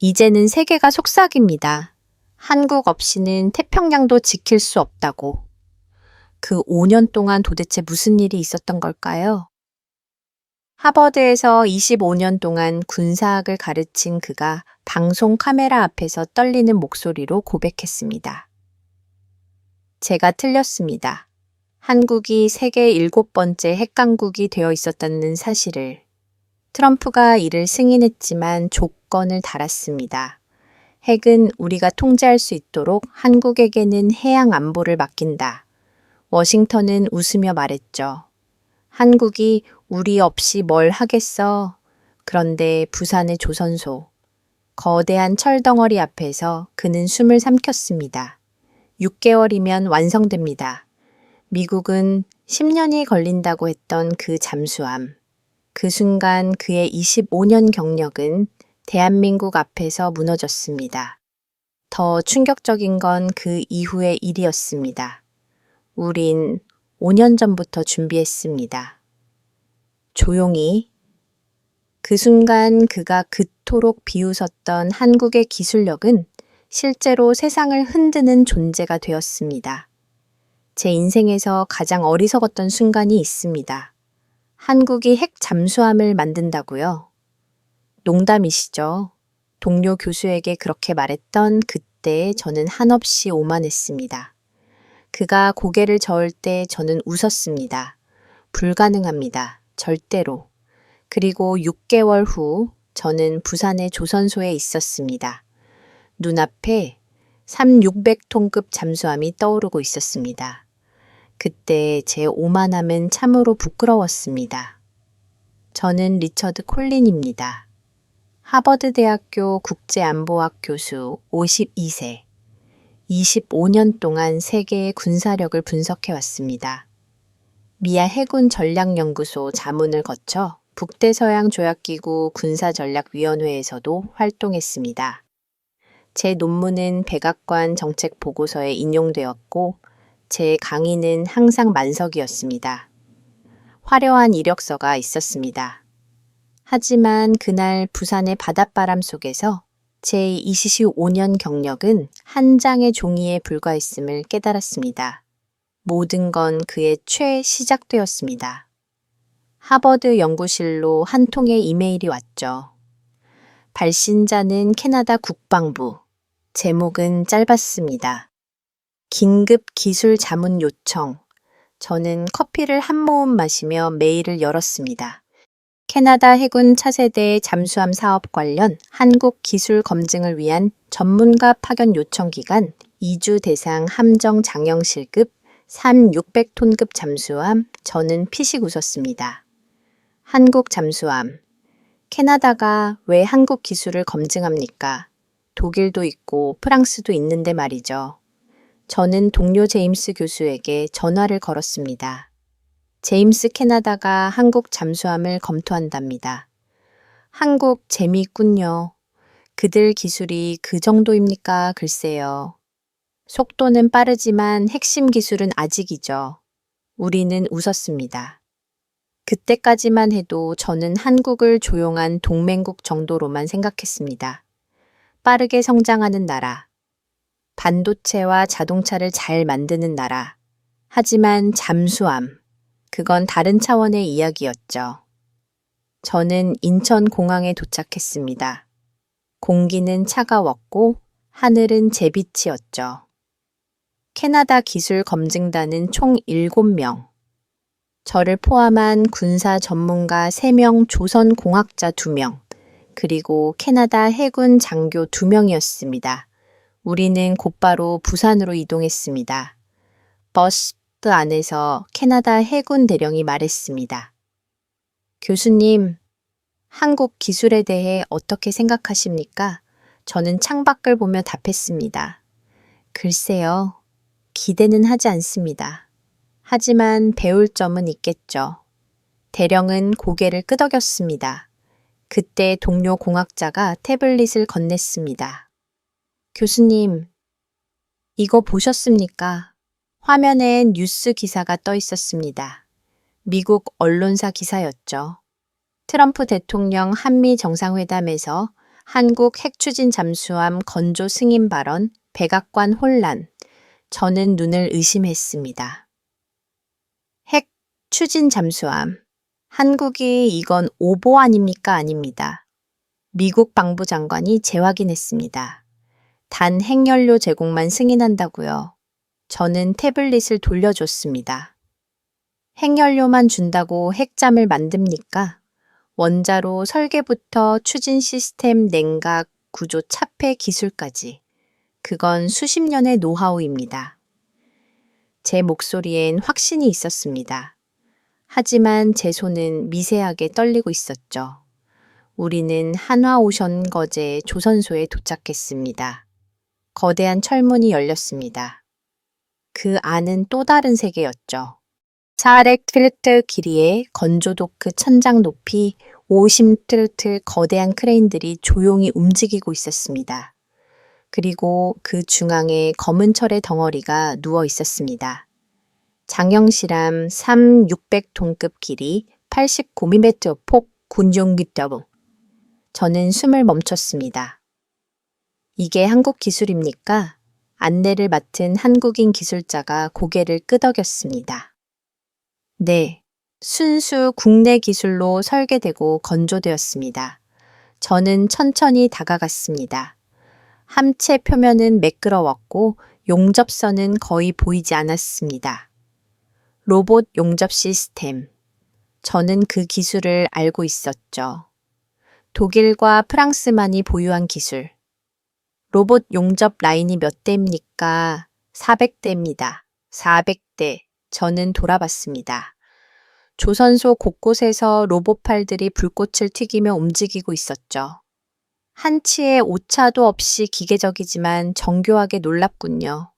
이제는 세계가 속삭입니다. 한국 없이는 태평양도 지킬 수 없다고. 그 5년 동안 도대체 무슨 일이 있었던 걸까요? 하버드에서 25년 동안 군사학을 가르친 그가 방송 카메라 앞에서 떨리는 목소리로 고백했습니다. 제가 틀렸습니다. 한국이 세계 7번째 핵강국이 되어 있었다는 사실을. 트럼프가 이를 승인했지만 조건을 달았습니다. 핵은 우리가 통제할 수 있도록 한국에게는 해양 안보를 맡긴다. 워싱턴은 웃으며 말했죠. 한국이 우리 없이 뭘 하겠어. 그런데 부산의 조선소, 거대한 철덩어리 앞에서 그는 숨을 삼켰습니다. 6개월이면 완성됩니다. 미국은 10년이 걸린다고 했던 그 잠수함. 그 순간 그의 25년 경력은 대한민국 앞에서 무너졌습니다. 더 충격적인 건 그 이후의 일이었습니다. 우린 5년 전부터 준비했습니다. 조용히. 그 순간 그가 그토록 비웃었던 한국의 기술력은 실제로 세상을 흔드는 존재가 되었습니다. 제 인생에서 가장 어리석었던 순간이 있습니다. 한국이 핵 잠수함을 만든다고요? 농담이시죠? 동료 교수에게 그렇게 말했던 그때 저는 한없이 오만했습니다. 그가 고개를 저을 때 저는 웃었습니다. 불가능합니다. 절대로. 그리고 6개월 후 저는 부산의 조선소에 있었습니다. 눈앞에 600톤급 잠수함이 떠오르고 있었습니다. 그때 제 오만함은 참으로 부끄러웠습니다. 저는 리처드 콜린입니다. 하버드 대학교 국제안보학 교수 52세. 25년 동안 세계의 군사력을 분석해왔습니다. 미아 해군 전략연구소 자문을 거쳐 북대서양 조약기구 군사전략위원회에서도 활동했습니다. 제 논문은 백악관 정책 보고서에 인용되었고 제 강의는 항상 만석이었습니다. 화려한 이력서가 있었습니다. 하지만 그날 부산의 바닷바람 속에서 제 25년 경력은 한 장의 종이에 불과했음을 깨달았습니다. 모든 건 그의 최 시작되었습니다. 하버드 연구실로 한 통의 이메일이 왔죠. 발신자는 캐나다 국방부. 제목은 짧았습니다. 긴급 기술 자문 요청. 저는 커피를 한 모금 마시며 메일을 열었습니다. 캐나다 해군 차세대 잠수함 사업 관련 한국 기술 검증을 위한 전문가 파견 요청 기간 2주 대상 함정 장영실급 600톤급 잠수함. 저는 피식 웃었습니다. 한국 잠수함. 캐나다가 왜 한국 기술을 검증합니까? 독일도 있고 프랑스도 있는데 말이죠. 저는 동료 제임스 교수에게 전화를 걸었습니다. 제임스 캐나다가 한국 잠수함을 검토한답니다. 한국 재미있군요. 그들 기술이 그 정도입니까? 글쎄요. 속도는 빠르지만 핵심 기술은 아직이죠. 우리는 웃었습니다. 그때까지만 해도 저는 한국을 조용한 동맹국 정도로만 생각했습니다. 빠르게 성장하는 나라, 반도체와 자동차를 잘 만드는 나라. 하지만 잠수함, 그건 다른 차원의 이야기였죠. 저는 인천공항에 도착했습니다. 공기는 차가웠고 하늘은 잿빛이었죠. 캐나다 기술 검증단은 총 7명. 저를 포함한 군사 전문가 3명, 조선공학자 2명, 그리고 캐나다 해군 장교 2명이었습니다. 우리는 곧바로 부산으로 이동했습니다. 버스 안에서 캐나다 해군 대령이 말했습니다. 교수님, 한국 기술에 대해 어떻게 생각하십니까? 저는 창밖을 보며 답했습니다. 글쎄요, 기대는 하지 않습니다. 하지만 배울 점은 있겠죠. 대령은 고개를 끄덕였습니다. 그때 동료 공학자가 태블릿을 건넸습니다. 교수님, 이거 보셨습니까? 화면엔 뉴스 기사가 떠 있었습니다. 미국 언론사 기사였죠. 트럼프 대통령 한미 정상회담에서 한국 핵추진 잠수함 건조 승인 발언, 백악관 혼란. 저는 눈을 의심했습니다. 핵 추진 잠수함. 한국이 이건 오보 아닙니까? 아닙니다. 미국 방부 장관이 재확인했습니다. 단 핵연료 제공만 승인한다고요. 저는 태블릿을 돌려줬습니다. 핵연료만 준다고 핵잠을 만듭니까? 원자로 설계부터 추진 시스템 냉각, 구조 차폐 기술까지. 그건 수십 년의 노하우입니다. 제 목소리엔 확신이 있었습니다. 하지만 제 손은 미세하게 떨리고 있었죠. 우리는 한화오션 거제 조선소에 도착했습니다. 거대한 철문이 열렸습니다. 그 안은 또 다른 세계였죠. 400필트 길이의 건조도크 천장 높이 50필트 거대한 크레인들이 조용히 움직이고 있었습니다. 그리고 그 중앙에 검은 철의 덩어리가 누워 있었습니다. 장영실함 3,600톤급 길이 89mm 폭 군용기 더블. 저는 숨을 멈췄습니다. 이게 한국 기술입니까? 안내를 맡은 한국인 기술자가 고개를 끄덕였습니다. 네, 순수 국내 기술로 설계되고 건조되었습니다. 저는 천천히 다가갔습니다. 함체 표면은 매끄러웠고 용접선은 거의 보이지 않았습니다. 로봇 용접 시스템. 저는 그 기술을 알고 있었죠. 독일과 프랑스만이 보유한 기술. 로봇 용접 라인이 몇 대입니까? 400대입니다. 400대. 저는 돌아봤습니다. 조선소 곳곳에서 로봇팔들이 불꽃을 튀기며 움직이고 있었죠. 한치의 오차도 없이 기계적이지만 정교하게 놀랍군요.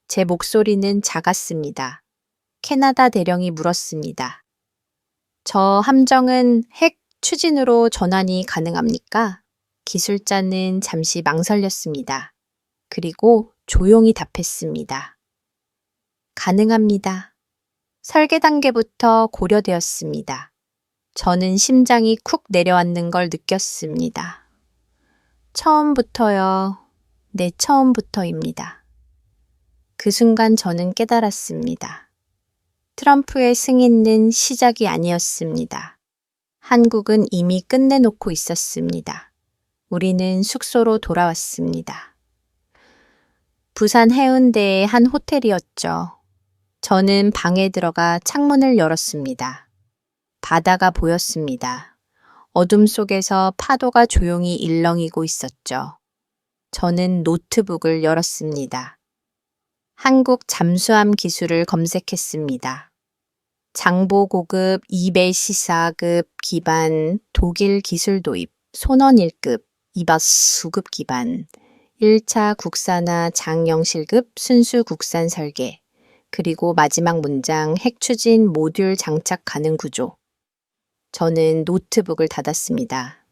제 목소리는 작았습니다. 캐나다 대령이 물었습니다. 저 함정은 핵 추진으로 전환이 가능합니까? 기술자는 잠시 망설였습니다. 그리고 조용히 답했습니다. 가능합니다. 설계 단계부터 고려되었습니다. 저는 심장이 쿡 내려앉는 걸 느꼈습니다. 처음부터요. 네, 처음부터입니다. 그 순간 저는 깨달았습니다. 트럼프의 승인은 시작이 아니었습니다. 한국은 이미 끝내놓고 있었습니다. 우리는 숙소로 돌아왔습니다. 부산 해운대의 한 호텔이었죠. 저는 방에 들어가 창문을 열었습니다. 바다가 보였습니다. 어둠 속에서 파도가 조용히 일렁이고 있었죠. 저는 노트북을 열었습니다. 한국 잠수함 기술을 검색했습니다. 장보 고급 2배 시사급 기반 독일 기술 도입, 손원 1급, 이바스 수급 기반, 1차 국산화 장영실급 순수 국산 설계, 그리고 마지막 문장 핵추진 모듈 장착 가능 구조. 저는 노트북을 닫았습니다.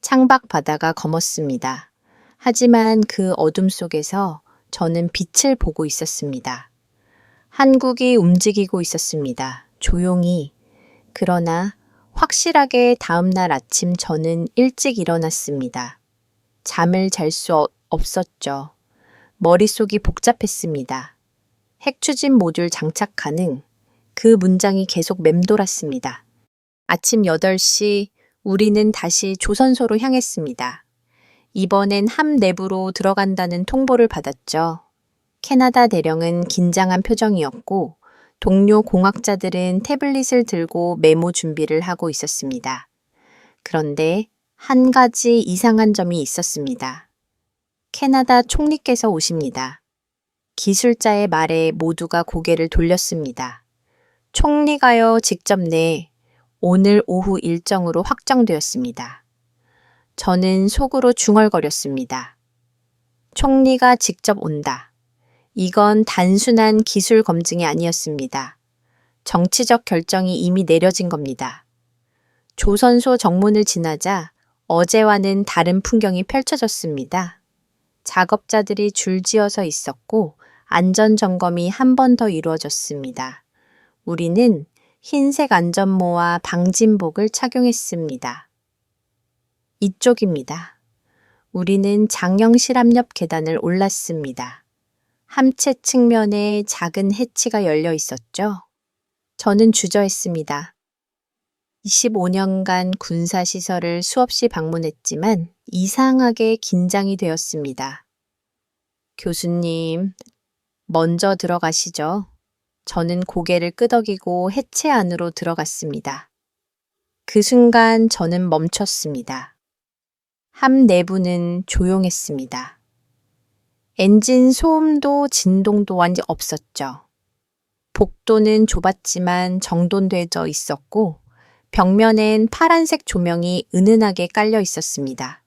창밖 바다가 검었습니다. 하지만 그 어둠 속에서 저는 빛을 보고 있었습니다. 한국이 움직이고 있었습니다. 조용히. 그러나 확실하게 다음날 아침 저는 일찍 일어났습니다. 잠을 잘 수 없었죠. 머릿속이 복잡했습니다. 핵추진 모듈 장착 가능. 그 문장이 계속 맴돌았습니다. 아침 8시 우리는 다시 조선소로 향했습니다. 이번엔 함 내부로 들어간다는 통보를 받았죠. 캐나다 대령은 긴장한 표정이었고 동료 공학자들은 태블릿을 들고 메모 준비를 하고 있었습니다. 그런데 한 가지 이상한 점이 있었습니다. 캐나다 총리께서 오십니다. 기술자의 말에 모두가 고개를 돌렸습니다. 총리가요, 직접 네, 오늘 오후 일정으로 확정되었습니다. 저는 속으로 중얼거렸습니다. 총리가 직접 온다. 이건 단순한 기술 검증이 아니었습니다. 정치적 결정이 이미 내려진 겁니다. 조선소 정문을 지나자 어제와는 다른 풍경이 펼쳐졌습니다. 작업자들이 줄지어서 있었고 안전점검이 한 번 더 이루어졌습니다. 우리는 흰색 안전모와 방진복을 착용했습니다. 이쪽입니다. 우리는 장영 실암 옆 계단을 올랐습니다. 함체 측면에 작은 해치가 열려 있었죠. 저는 주저했습니다. 25년간 군사시설을 수없이 방문했지만 이상하게 긴장이 되었습니다. 교수님, 먼저 들어가시죠. 저는 고개를 끄덕이고 해체 안으로 들어갔습니다. 그 순간 저는 멈췄습니다. 함 내부는 조용했습니다. 엔진 소음도 진동도 완전 없었죠. 복도는 좁았지만 정돈되어 있었고 벽면엔 파란색 조명이 은은하게 깔려 있었습니다.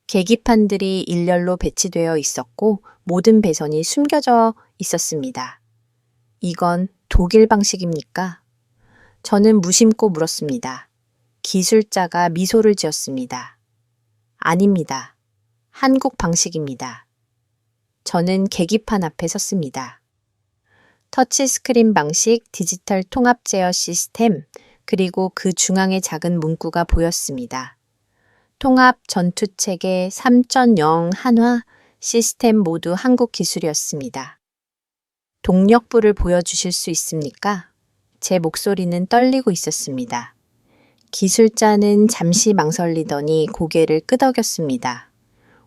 계기판들이 일렬로 배치되어 있었고 모든 배선이 숨겨져 있었습니다. 이건 독일 방식입니까? 저는 무심코 물었습니다. 기술자가 미소를 지었습니다. 아닙니다. 한국 방식입니다. 저는 계기판 앞에 섰습니다. 터치스크린 방식, 디지털 통합 제어 시스템, 그리고 그 중앙에 작은 문구가 보였습니다. 통합 전투체계 3.0 한화 시스템 모두 한국 기술이었습니다. 동력부를 보여주실 수 있습니까? 제 목소리는 떨리고 있었습니다. 기술자는 잠시 망설이더니 고개를 끄덕였습니다.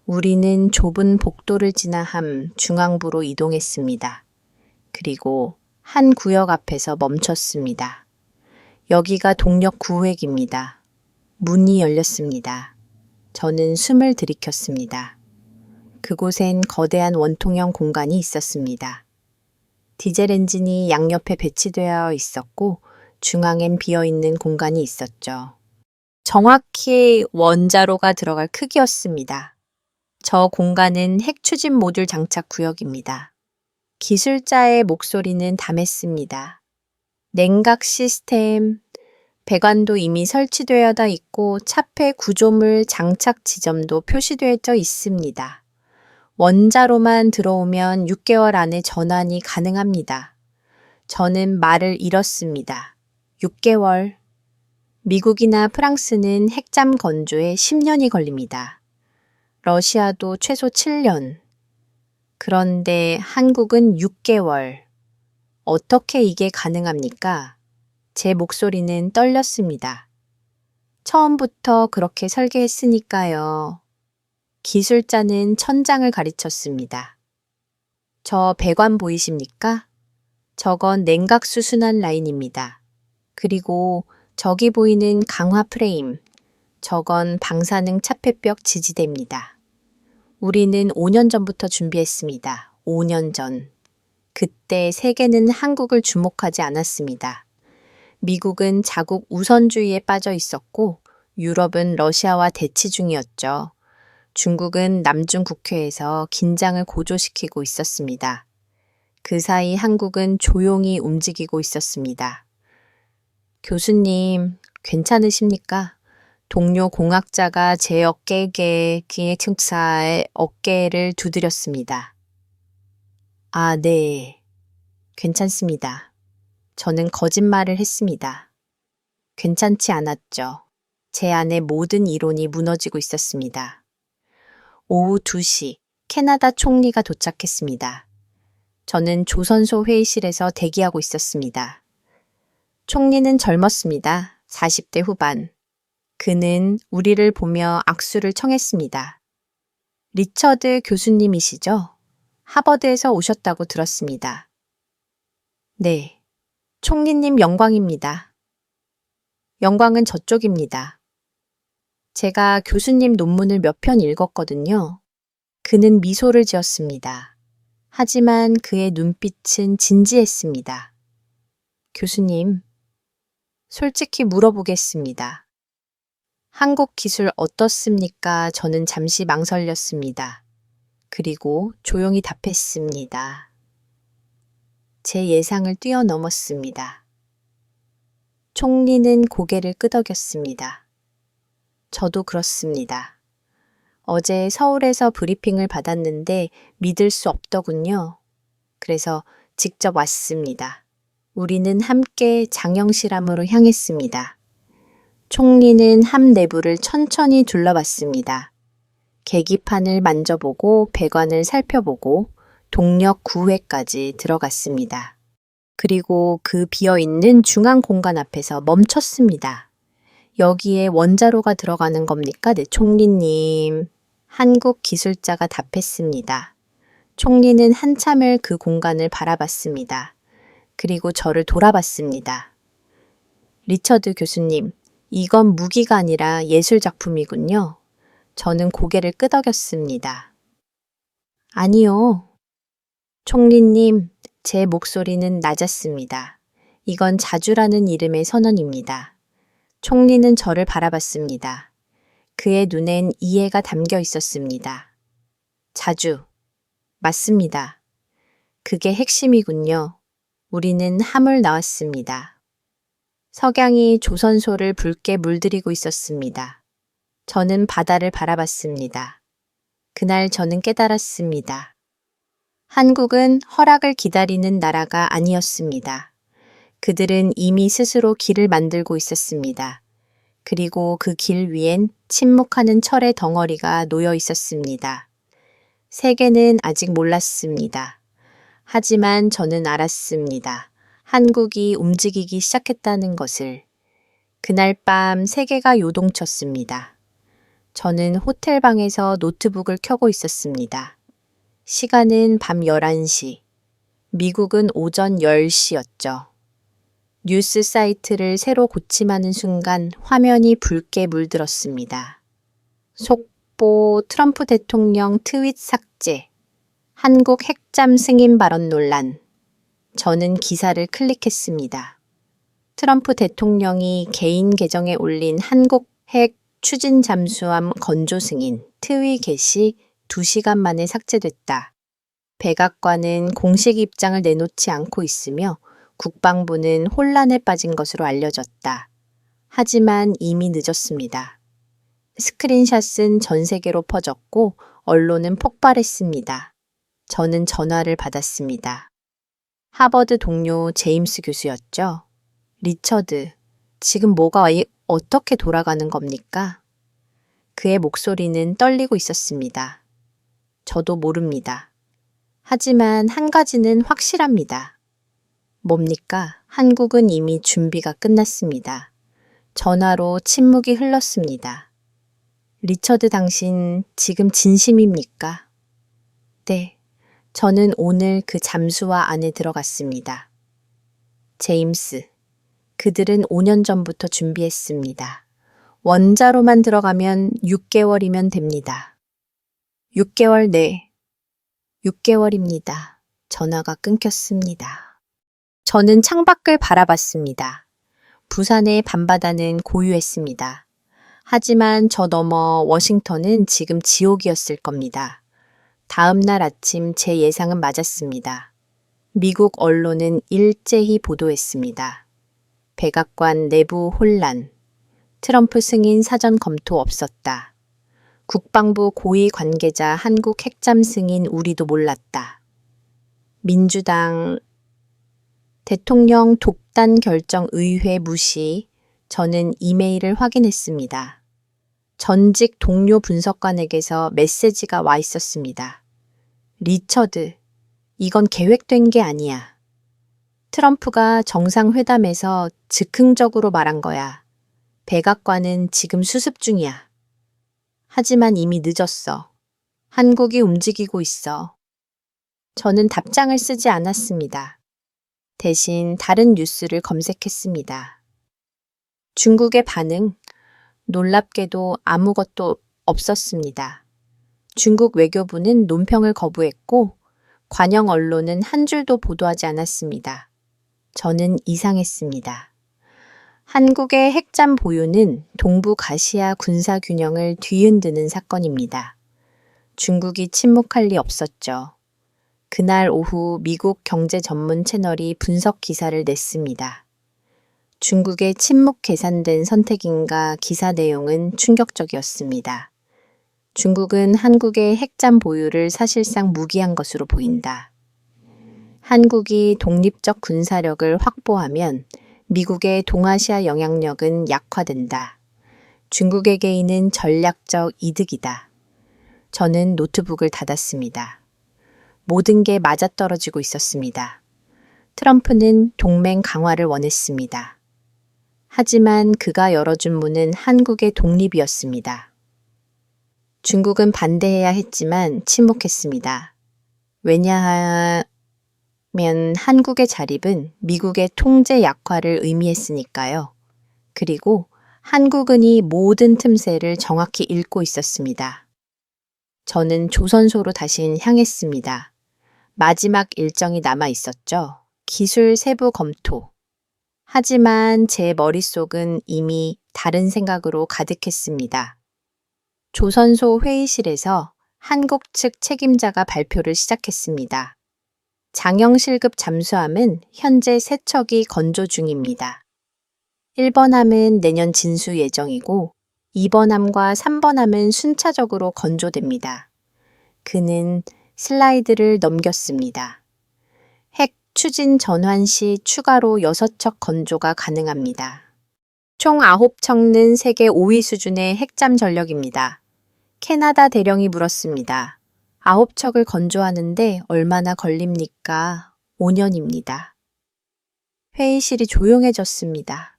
우리는 좁은 복도를 지나 함 중앙부로 이동했습니다. 그리고 한 구역 앞에서 멈췄습니다. 여기가 동력 구획입니다. 문이 열렸습니다. 저는 숨을 들이켰습니다. 그곳엔 거대한 원통형 공간이 있었습니다. 디젤 엔진이 양옆에 배치되어 있었고 중앙엔 비어있는 공간이 있었죠. 정확히 원자로가 들어갈 크기였습니다. 저 공간은 핵 추진 모듈 장착 구역입니다. 기술자의 목소리는 담했습니다. 냉각 시스템, 배관도 이미 설치되어 있고 차폐 구조물 장착 지점도 표시되어 있습니다. 원자로만 들어오면 6개월 안에 전환이 가능합니다. 저는 말을 잃었습니다. 6개월. 미국이나 프랑스는 핵잠 건조에 10년이 걸립니다. 러시아도 최소 7년. 그런데 한국은 6개월. 어떻게 이게 가능합니까? 제 목소리는 떨렸습니다. 처음부터 그렇게 설계했으니까요. 기술자는 천장을 가르쳤습니다. 저 배관 보이십니까? 저건 냉각 수순환 라인입니다. 그리고 저기 보이는 강화 프레임, 저건 방사능 차폐벽 지지대입니다. 우리는 5년 전부터 준비했습니다. 5년 전. 그때 세계는 한국을 주목하지 않았습니다. 미국은 자국 우선주의에 빠져 있었고 유럽은 러시아와 대치 중이었죠. 중국은 남중 국해에서 긴장을 고조시키고 있었습니다. 그 사이 한국은 조용히 움직이고 있었습니다. 교수님, 괜찮으십니까? 동료 공학자가 제 어깨에 기획특사의 어깨를 두드렸습니다. 아, 네. 괜찮습니다. 저는 거짓말을 했습니다. 괜찮지 않았죠. 제 안에 모든 이론이 무너지고 있었습니다. 오후 2시, 캐나다 총리가 도착했습니다. 저는 조선소 회의실에서 대기하고 있었습니다. 총리는 젊었습니다. 40대 후반. 그는 우리를 보며 악수를 청했습니다. 리처드 교수님이시죠? 하버드에서 오셨다고 들었습니다. 네, 총리님 영광입니다. 영광은 저쪽입니다. 제가 교수님 논문을 몇 편 읽었거든요. 그는 미소를 지었습니다. 하지만 그의 눈빛은 진지했습니다. 교수님, 솔직히 물어보겠습니다. 한국 기술 어떻습니까? 저는 잠시 망설였습니다. 그리고 조용히 답했습니다. 제 예상을 뛰어넘었습니다. 총리는 고개를 끄덕였습니다. 저도 그렇습니다. 어제 서울에서 브리핑을 받았는데 믿을 수 없더군요. 그래서 직접 왔습니다. 우리는 함께 장영실함으로 향했습니다. 총리는 함 내부를 천천히 둘러봤습니다. 계기판을 만져보고 배관을 살펴보고 동력 9회까지 들어갔습니다. 그리고 그 비어있는 중앙 공간 앞에서 멈췄습니다. 여기에 원자로가 들어가는 겁니까? 네, 총리님. 한국 기술자가 답했습니다. 총리는 한참을 그 공간을 바라봤습니다. 그리고 저를 돌아봤습니다. 리처드 교수님, 이건 무기가 아니라 예술 작품이군요. 저는 고개를 끄덕였습니다. 아니요. 총리님, 제 목소리는 낮았습니다. 이건 자주라는 이름의 선언입니다. 총리는 저를 바라봤습니다. 그의 눈엔 이해가 담겨 있었습니다. 자주. 맞습니다. 그게 핵심이군요. 우리는 함을 나왔습니다. 석양이 조선소를 붉게 물들이고 있었습니다. 저는 바다를 바라봤습니다. 그날 저는 깨달았습니다. 한국은 허락을 기다리는 나라가 아니었습니다. 그들은 이미 스스로 길을 만들고 있었습니다. 그리고 그 길 위엔 침묵하는 철의 덩어리가 놓여 있었습니다. 세계는 아직 몰랐습니다. 하지만 저는 알았습니다. 한국이 움직이기 시작했다는 것을. 그날 밤 세계가 요동쳤습니다. 저는 호텔방에서 노트북을 켜고 있었습니다. 시간은 밤 11시. 미국은 오전 10시였죠. 뉴스 사이트를 새로 고침하는 순간 화면이 붉게 물들었습니다. 속보 트럼프 대통령 트윗 삭제. 한국 핵잠 승인 발언 논란. 저는 기사를 클릭했습니다. 트럼프 대통령이 개인 계정에 올린 한국 핵 추진 잠수함 건조 승인 트윗 게시 2시간 만에 삭제됐다. 백악관은 공식 입장을 내놓지 않고 있으며 국방부는 혼란에 빠진 것으로 알려졌다. 하지만 이미 늦었습니다. 스크린샷은 전 세계로 퍼졌고 언론은 폭발했습니다. 저는 전화를 받았습니다. 하버드 동료 제임스 교수였죠. 리처드, 지금 뭐가 어떻게 돌아가는 겁니까? 그의 목소리는 떨리고 있었습니다. 저도 모릅니다. 하지만 한 가지는 확실합니다. 뭡니까? 한국은 이미 준비가 끝났습니다. 전화로 침묵이 흘렀습니다. 리처드, 당신 지금 진심입니까? 네. 저는 오늘 그 잠수화 안에 들어갔습니다. 제임스, 그들은 5년 전부터 준비했습니다. 원자로만 들어가면 6개월이면 됩니다. 6개월 내. 6개월입니다. 전화가 끊겼습니다. 저는 창밖을 바라봤습니다. 부산의 밤바다는 고요했습니다. 하지만 저 너머 워싱턴은 지금 지옥이었을 겁니다. 다음 날 아침 제 예상은 맞았습니다. 미국 언론은 일제히 보도했습니다. 백악관 내부 혼란, 트럼프 승인 사전 검토 없었다. 국방부 고위 관계자 한국 핵잠 승인 우리도 몰랐다. 민주당 대통령 독단 결정 의회 무시. 저는 이메일을 확인했습니다. 전직 동료 분석관에게서 메시지가 와 있었습니다. 리처드, 이건 계획된 게 아니야. 트럼프가 정상회담에서 즉흥적으로 말한 거야. 백악관은 지금 수습 중이야. 하지만 이미 늦었어. 한국이 움직이고 있어. 저는 답장을 쓰지 않았습니다. 대신 다른 뉴스를 검색했습니다. 중국의 반응, 놀랍게도 아무것도 없었습니다. 중국 외교부는 논평을 거부했고 관영 언론은 한 줄도 보도하지 않았습니다. 저는 이상했습니다. 한국의 핵잠 보유는 동북아시아 군사 균형을 뒤흔드는 사건입니다. 중국이 침묵할 리 없었죠. 그날 오후 미국 경제 전문 채널이 분석 기사를 냈습니다. 중국의 침묵 계산된 선택인가 기사 내용은 충격적이었습니다. 중국은 한국의 핵잠 보유를 사실상 무기한 것으로 보인다. 한국이 독립적 군사력을 확보하면 미국의 동아시아 영향력은 약화된다. 중국에게 있는 전략적 이득이다. 저는 노트북을 닫았습니다. 모든 게 맞아떨어지고 있었습니다. 트럼프는 동맹 강화를 원했습니다. 하지만 그가 열어준 문은 한국의 독립이었습니다. 중국은 반대해야 했지만 침묵했습니다. 왜냐하면 한국의 자립은 미국의 통제 약화를 의미했으니까요. 그리고 한국은 이 모든 틈새를 정확히 읽고 있었습니다. 저는 조선소로 다시 향했습니다. 마지막 일정이 남아 있었죠. 기술 세부 검토. 하지만 제 머릿속은 이미 다른 생각으로 가득했습니다. 조선소 회의실에서 한국 측 책임자가 발표를 시작했습니다. 장영실급 잠수함은 현재 3척이 건조 중입니다. 1번 함은 내년 진수 예정이고 2번 함과 3번 함은 순차적으로 건조됩니다. 그는 슬라이드를 넘겼습니다. 핵 추진 전환 시 추가로 6척 건조가 가능합니다. 총 9척는 세계 5위 수준의 핵잠 전력입니다. 캐나다 대령이 물었습니다. 9척을 건조하는데 얼마나 걸립니까? 5년입니다. 회의실이 조용해졌습니다.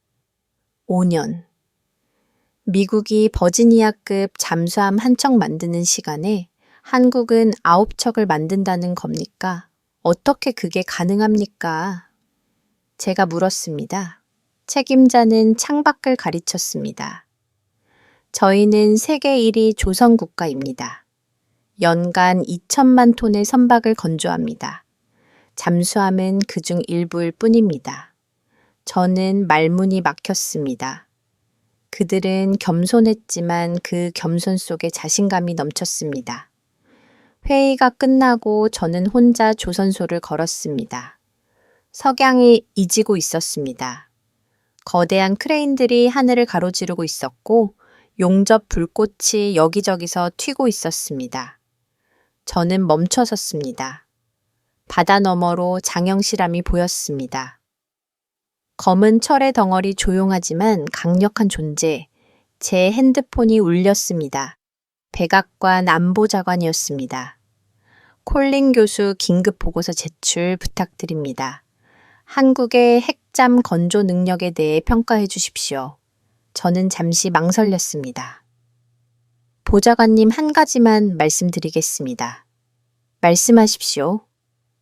5년. 미국이 버지니아급 잠수함 한 척 만드는 시간에 한국은 9척을 만든다는 겁니까? 어떻게 그게 가능합니까? 제가 물었습니다. 책임자는 창밖을 가리쳤습니다. 저희는 세계 1위 조선 국가입니다. 연간 2천만 톤의 선박을 건조합니다. 잠수함은 그중 일부일 뿐입니다. 저는 말문이 막혔습니다. 그들은 겸손했지만 그 겸손 속에 자신감이 넘쳤습니다. 회의가 끝나고 저는 혼자 조선소를 걸었습니다. 석양이 이지고 있었습니다. 거대한 크레인들이 하늘을 가로지르고 있었고 용접 불꽃이 여기저기서 튀고 있었습니다. 저는 멈춰 섰습니다. 바다 너머로 장영실함이 보였습니다. 검은 철의 덩어리 조용하지만 강력한 존재, 제 핸드폰이 울렸습니다. 백악관 안보자관이었습니다. 콜린 교수 긴급 보고서 제출 부탁드립니다. 한국의 핵잠 건조 능력에 대해 평가해 주십시오. 저는 잠시 망설였습니다. 보좌관님 한 가지만 말씀드리겠습니다. 말씀하십시오.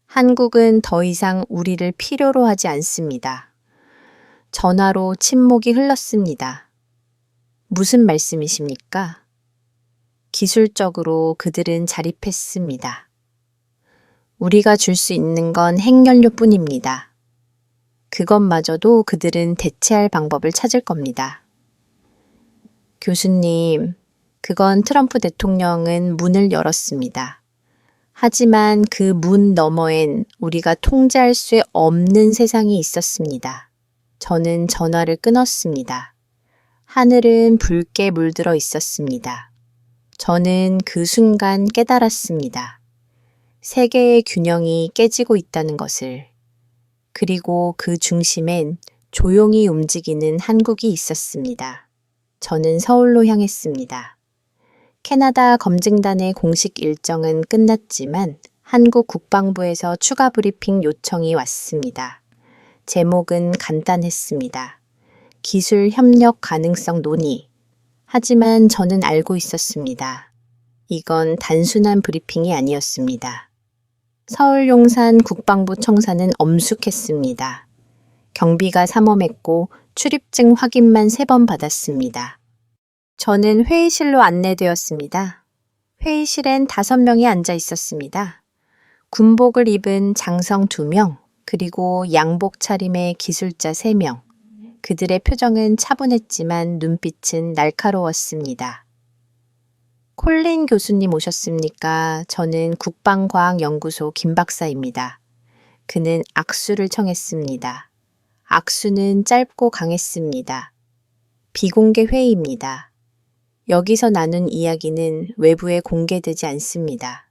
한국은 더 이상 우리를 필요로 하지 않습니다. 전화로 침묵이 흘렀습니다. 무슨 말씀이십니까? 기술적으로 그들은 자립했습니다. 우리가 줄 수 있는 건 핵연료뿐입니다. 그것마저도 그들은 대체할 방법을 찾을 겁니다. 교수님, 그건 트럼프 대통령은 문을 열었습니다. 하지만 그 문 너머엔 우리가 통제할 수 없는 세상이 있었습니다. 저는 전화를 끊었습니다. 하늘은 붉게 물들어 있었습니다. 저는 그 순간 깨달았습니다. 세계의 균형이 깨지고 있다는 것을. 그리고 그 중심엔 조용히 움직이는 한국이 있었습니다. 저는 서울로 향했습니다. 캐나다 검증단의 공식 일정은 끝났지만 한국 국방부에서 추가 브리핑 요청이 왔습니다. 제목은 간단했습니다. 기술 협력 가능성 논의. 하지만 저는 알고 있었습니다. 이건 단순한 브리핑이 아니었습니다. 서울 용산 국방부 청사는 엄숙했습니다. 경비가 삼엄했고 출입증 확인만 3번 받았습니다. 저는 회의실로 안내되었습니다. 회의실엔 5명이 앉아 있었습니다. 군복을 입은 장성 2명, 그리고 양복 차림의 기술자 3명. 그들의 표정은 차분했지만 눈빛은 날카로웠습니다. 콜린 교수님 오셨습니까? 저는 국방과학연구소 김 박사입니다. 그는 악수를 청했습니다. 악수는 짧고 강했습니다. 비공개 회의입니다. 여기서 나눈 이야기는 외부에 공개되지 않습니다.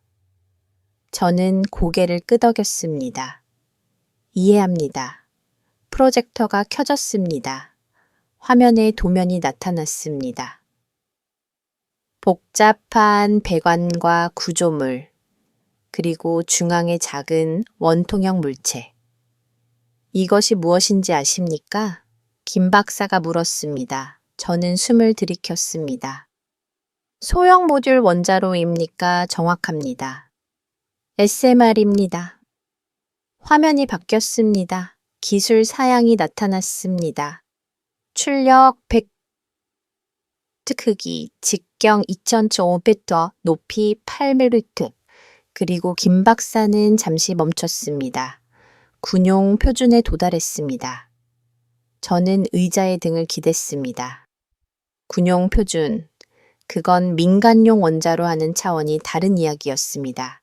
저는 고개를 끄덕였습니다. 이해합니다. 프로젝터가 켜졌습니다. 화면에 도면이 나타났습니다. 복잡한 배관과 구조물, 그리고 중앙에 작은 원통형 물체. 이것이 무엇인지 아십니까? 김 박사가 물었습니다. 저는 숨을 들이켰습니다. 소형 모듈 원자로입니까? 정확합니다. SMR입니다. 화면이 바뀌었습니다. 기술 사양이 나타났습니다. 출력 100 크기, 직경 2,500m, 높이 8mm. 그리고 김 박사는 잠시 멈췄습니다. 군용 표준에 도달했습니다. 저는 의자의 등을 기댔습니다. 군용 표준, 그건 민간용 원자로 하는 차원이 다른 이야기였습니다.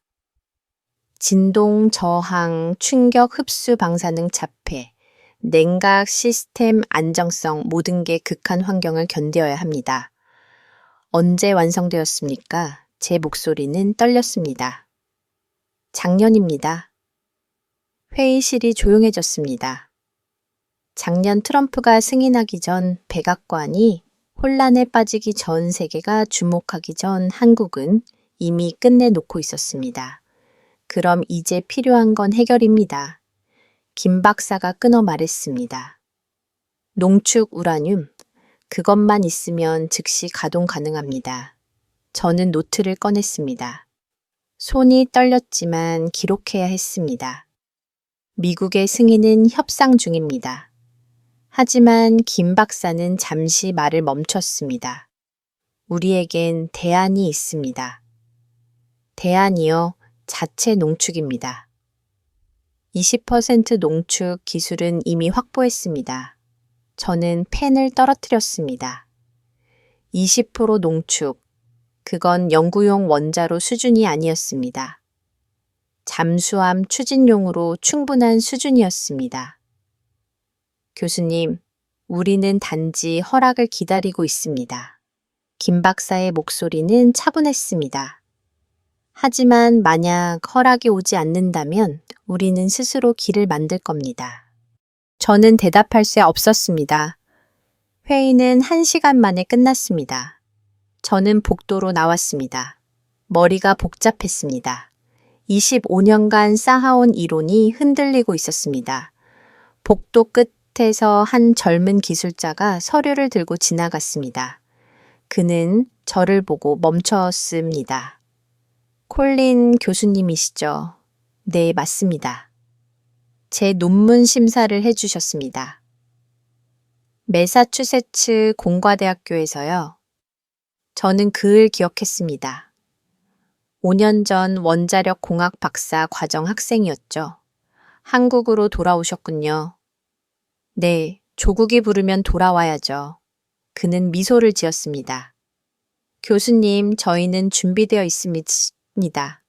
진동, 저항, 충격, 흡수, 방사능, 자폐, 냉각, 시스템, 안정성 모든 게 극한 환경을 견뎌야 합니다. 언제 완성되었습니까? 제 목소리는 떨렸습니다. 작년입니다. 회의실이 조용해졌습니다. 작년 트럼프가 승인하기 전 백악관이 혼란에 빠지기 전 세계가 주목하기 전 한국은 이미 끝내놓고 있었습니다. 그럼 이제 필요한 건 해결입니다. 김 박사가 끊어 말했습니다. 농축 우라늄, 그것만 있으면 즉시 가동 가능합니다. 저는 노트를 꺼냈습니다. 손이 떨렸지만 기록해야 했습니다. 미국의 승인은 협상 중입니다. 하지만 김 박사는 잠시 말을 멈췄습니다. 우리에겐 대안이 있습니다. 대안이요, 자체 농축입니다. 20% 농축 기술은 이미 확보했습니다. 저는 펜을 떨어뜨렸습니다. 20% 농축, 그건 연구용 원자로 수준이 아니었습니다. 잠수함 추진용으로 충분한 수준이었습니다. 교수님, 우리는 단지 허락을 기다리고 있습니다. 김 박사의 목소리는 차분했습니다. 하지만 만약 허락이 오지 않는다면 우리는 스스로 길을 만들 겁니다. 저는 대답할 수 없었습니다. 회의는 1시간 만에 끝났습니다. 저는 복도로 나왔습니다. 머리가 복잡했습니다. 25년간 쌓아온 이론이 흔들리고 있었습니다. 복도 끝에서 한 젊은 기술자가 서류를 들고 지나갔습니다. 그는 저를 보고 멈췄습니다. 콜린 교수님이시죠? 네, 맞습니다. 제 논문 심사를 해주셨습니다. 매사추세츠 공과대학교에서요. 저는 그을 기억했습니다. 5년 전 원자력 공학 박사 과정 학생이었죠. 한국으로 돌아오셨군요. 네, 조국이 부르면 돌아와야죠. 그는 미소를 지었습니다. 교수님, 저희는 준비되어 있습니다.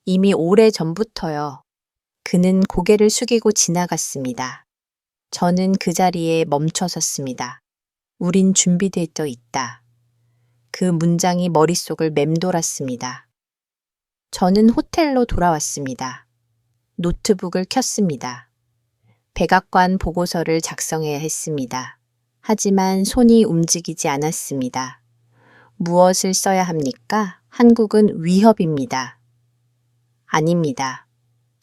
이미 오래 전부터요. 그는 고개를 숙이고 지나갔습니다. 저는 그 자리에 멈춰 섰습니다. 우린 준비되어 있다. 그 문장이 머릿속을 맴돌았습니다. 저는 호텔로 돌아왔습니다. 노트북을 켰습니다. 백악관 보고서를 작성해야 했습니다. 하지만 손이 움직이지 않았습니다. 무엇을 써야 합니까? 한국은 위협입니다. 아닙니다.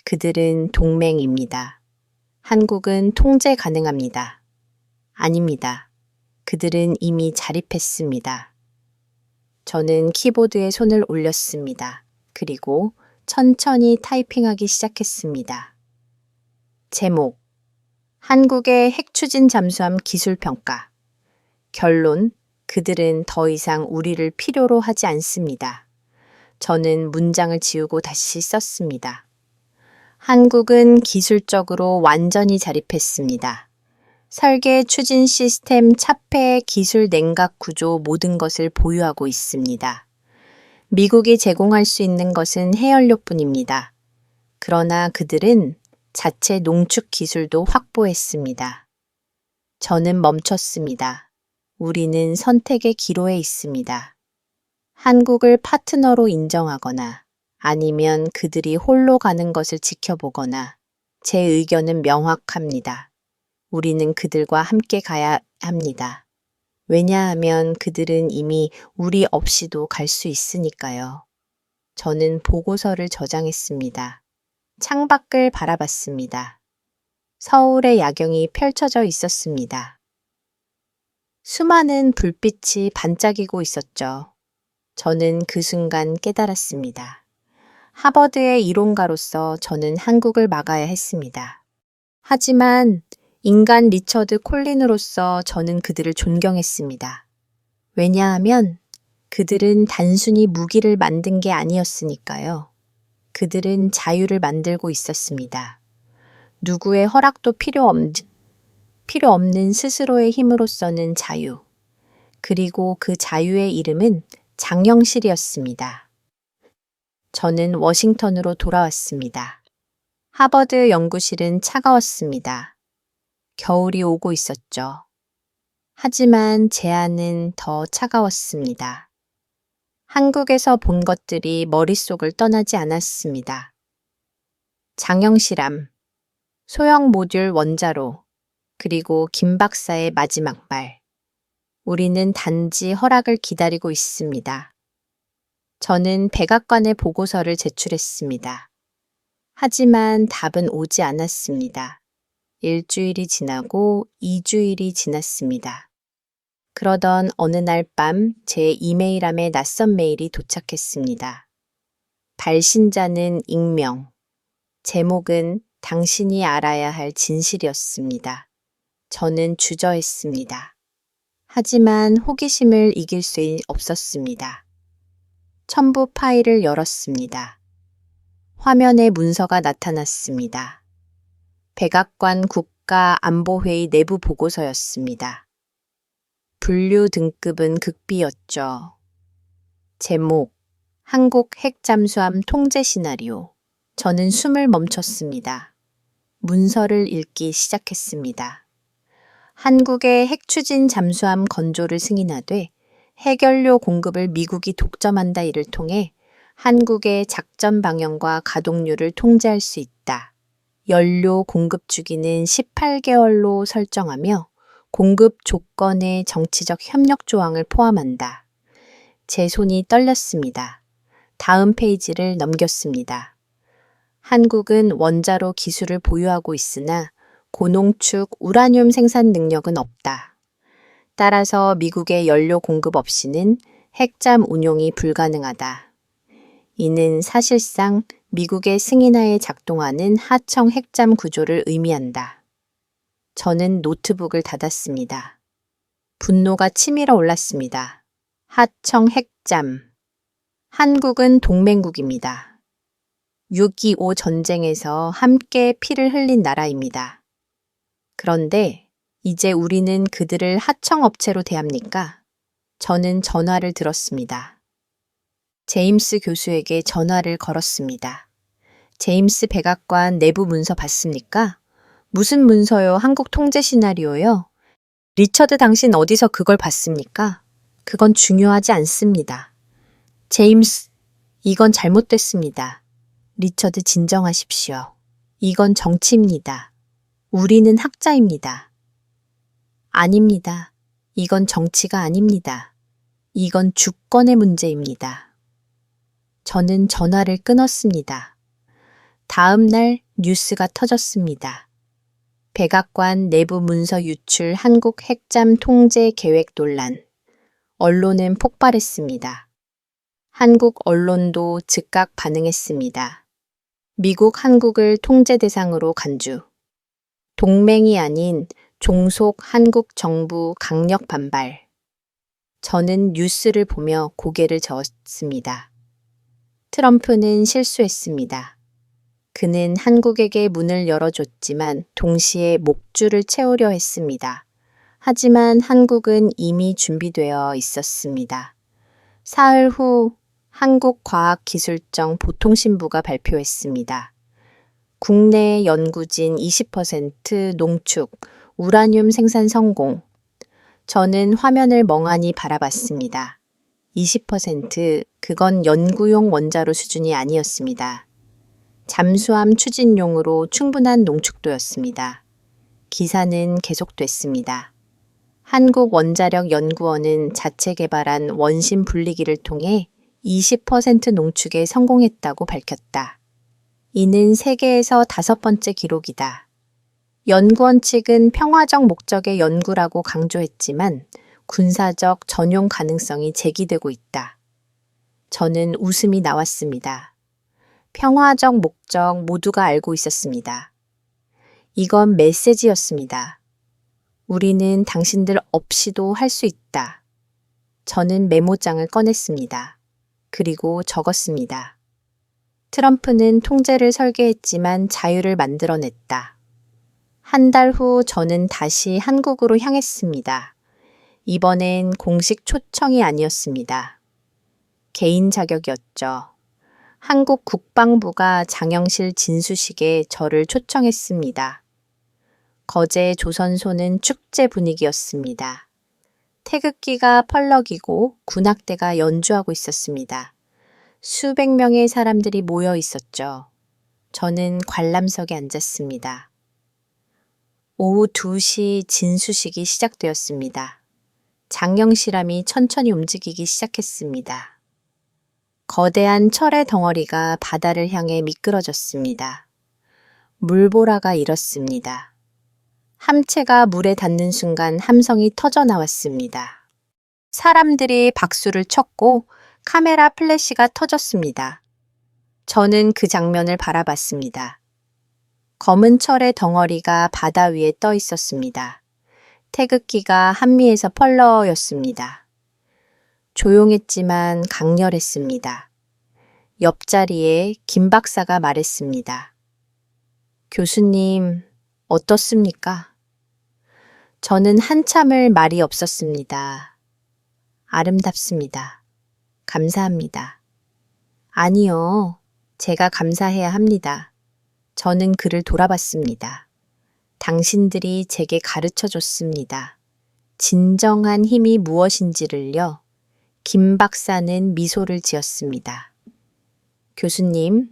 그들은 동맹입니다. 한국은 통제 가능합니다. 아닙니다. 그들은 이미 자립했습니다. 저는 키보드에 손을 올렸습니다. 그리고 천천히 타이핑하기 시작했습니다. 제목, 한국의 핵추진 잠수함 기술평가. 결론, 그들은 더 이상 우리를 필요로 하지 않습니다. 저는 문장을 지우고 다시 썼습니다. 한국은 기술적으로 완전히 자립했습니다. 설계, 추진 시스템, 차폐, 기술 냉각 구조 모든 것을 보유하고 있습니다. 미국이 제공할 수 있는 것은 해연료뿐입니다. 그러나 그들은 자체 농축 기술도 확보했습니다. 저는 멈췄습니다. 우리는 선택의 기로에 있습니다. 한국을 파트너로 인정하거나 아니면 그들이 홀로 가는 것을 지켜보거나 제 의견은 명확합니다. 우리는 그들과 함께 가야 합니다. 왜냐하면 그들은 이미 우리 없이도 갈 수 있으니까요. 저는 보고서를 저장했습니다. 창밖을 바라봤습니다. 서울의 야경이 펼쳐져 있었습니다. 수많은 불빛이 반짝이고 있었죠. 저는 그 순간 깨달았습니다. 하버드의 이론가로서 저는 한국을 막아야 했습니다. 하지만 인간 리처드 콜린으로서 저는 그들을 존경했습니다. 왜냐하면 그들은 단순히 무기를 만든 게 아니었으니까요. 그들은 자유를 만들고 있었습니다. 누구의 허락도 필요 없는 스스로의 힘으로서는 자유. 그리고 그 자유의 이름은 장영실이었습니다. 저는 워싱턴으로 돌아왔습니다. 하버드 연구실은 차가웠습니다. 겨울이 오고 있었죠. 하지만 제 안은 더 차가웠습니다. 한국에서 본 것들이 머릿속을 떠나지 않았습니다. 장영실함, 소형 모듈 원자로, 그리고 김 박사의 마지막 말. 우리는 단지 허락을 기다리고 있습니다. 저는 백악관에 보고서를 제출했습니다. 하지만 답은 오지 않았습니다. 일주일이 지나고 2주일이 지났습니다. 그러던 어느 날 밤 제 이메일함에 낯선 메일이 도착했습니다. 발신자는 익명. 제목은 당신이 알아야 할 진실이었습니다. 저는 주저했습니다. 하지만 호기심을 이길 수 없었습니다. 첨부 파일을 열었습니다. 화면에 문서가 나타났습니다. 백악관 국가안보회의 내부 보고서였습니다. 분류 등급은 극비였죠. 제목, 한국 핵잠수함 통제 시나리오. 저는 숨을 멈췄습니다. 문서를 읽기 시작했습니다. 한국의 핵추진 잠수함 건조를 승인하되 핵연료 공급을 미국이 독점한다 이를 통해 한국의 작전 방향과 가동률을 통제할 수 있다. 연료 공급 주기는 18개월로 설정하며 공급 조건의 정치적 협력 조항을 포함한다. 제 손이 떨렸습니다. 다음 페이지를 넘겼습니다. 한국은 원자로 기술을 보유하고 있으나 고농축 우라늄 생산 능력은 없다. 따라서 미국의 연료 공급 없이는 핵잠 운용이 불가능하다. 이는 사실상 미국의 승인하에 작동하는 하청 핵잠 구조를 의미한다. 저는 노트북을 닫았습니다. 분노가 치밀어 올랐습니다. 하청 핵잠. 한국은 동맹국입니다. 6.25 전쟁에서 함께 피를 흘린 나라입니다. 그런데 이제 우리는 그들을 하청업체로 대합니까? 저는 전화를 들었습니다. 제임스 교수에게 전화를 걸었습니다. 제임스 백악관 내부 문서 봤습니까? 무슨 문서요? 한국 통제 시나리오요? 리처드 당신 어디서 그걸 봤습니까? 그건 중요하지 않습니다. 제임스, 이건 잘못됐습니다. 리처드 진정하십시오. 이건 정치입니다. 우리는 학자입니다. 아닙니다. 이건 정치가 아닙니다. 이건 주권의 문제입니다. 저는 전화를 끊었습니다. 다음 날 뉴스가 터졌습니다. 백악관 내부 문서 유출 한국 핵잠 통제 계획 논란. 언론은 폭발했습니다. 한국 언론도 즉각 반응했습니다. 미국 한국을 통제 대상으로 간주. 동맹이 아닌 종속 한국 정부 강력 반발. 저는 뉴스를 보며 고개를 저었습니다. 트럼프는 실수했습니다. 그는 한국에게 문을 열어줬지만 동시에 목줄을 채우려 했습니다. 하지만 한국은 이미 준비되어 있었습니다. 사흘 후 한국과학기술청 보통신부가 발표했습니다. 국내 연구진 20% 농축, 우라늄 생산 성공. 저는 화면을 멍하니 바라봤습니다. 20% 그건 연구용 원자로 수준이 아니었습니다. 잠수함 추진용으로 충분한 농축도였습니다. 기사는 계속됐습니다. 한국원자력연구원은 자체 개발한 원심 분리기를 통해 20% 농축에 성공했다고 밝혔다. 이는 세계에서 5번째 기록이다. 연구원 측은 평화적 목적의 연구라고 강조했지만 군사적 전용 가능성이 제기되고 있다. 저는 웃음이 나왔습니다. 평화적 목적 모두가 알고 있었습니다. 이건 메시지였습니다. 우리는 당신들 없이도 할 수 있다. 저는 메모장을 꺼냈습니다. 그리고 적었습니다. 트럼프는 통제를 설계했지만 자유를 만들어냈다. 한 달 후 저는 다시 한국으로 향했습니다. 이번엔 공식 초청이 아니었습니다. 개인 자격이었죠. 한국 국방부가 장영실 진수식에 저를 초청했습니다. 거제 조선소는 축제 분위기였습니다. 태극기가 펄럭이고 군악대가 연주하고 있었습니다. 수백 명의 사람들이 모여 있었죠. 저는 관람석에 앉았습니다. 오후 2시 진수식이 시작되었습니다. 장영실함이 천천히 움직이기 시작했습니다. 거대한 철의 덩어리가 바다를 향해 미끄러졌습니다. 물보라가 일었습니다. 함체가 물에 닿는 순간 함성이 터져 나왔습니다. 사람들이 박수를 쳤고 카메라 플래시가 터졌습니다. 저는 그 장면을 바라봤습니다. 검은 철의 덩어리가 바다 위에 떠 있었습니다. 태극기가 한미에서 펄럭였습니다. 조용했지만 강렬했습니다. 옆자리에 김 박사가 말했습니다. 교수님, 어떻습니까? 저는 한참을 말이 없었습니다. 아름답습니다. 감사합니다. 아니요, 제가 감사해야 합니다. 저는 그를 돌아봤습니다. 당신들이 제게 가르쳐 줬습니다. 진정한 힘이 무엇인지를요. 김 박사는 미소를 지었습니다. 교수님,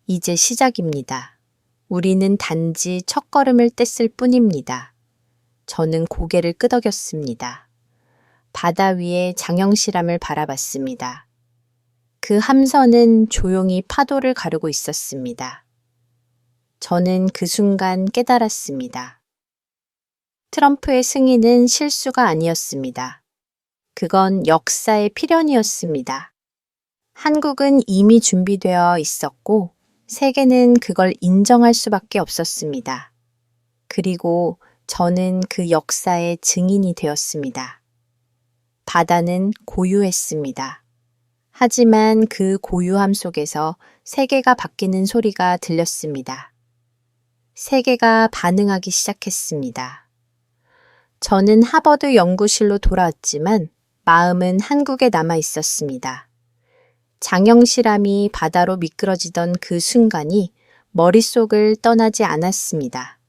이제 시작입니다. 우리는 단지 첫걸음을 뗐을 뿐입니다. 저는 고개를 끄덕였습니다. 바다 위에 장영실함을 바라봤습니다. 그 함선은 조용히 파도를 가르고 있었습니다. 저는 그 순간 깨달았습니다. 트럼프의 승인은 실수가 아니었습니다. 그건 역사의 필연이었습니다. 한국은 이미 준비되어 있었고 세계는 그걸 인정할 수밖에 없었습니다. 그리고 저는 그 역사의 증인이 되었습니다. 바다는 고요했습니다. 하지만 그 고요함 속에서 세계가 바뀌는 소리가 들렸습니다. 세계가 반응하기 시작했습니다. 저는 하버드 연구실로 돌아왔지만 마음은 한국에 남아 있었습니다. 장영실함이 바다로 미끄러지던 그 순간이 머릿속을 떠나지 않았습니다.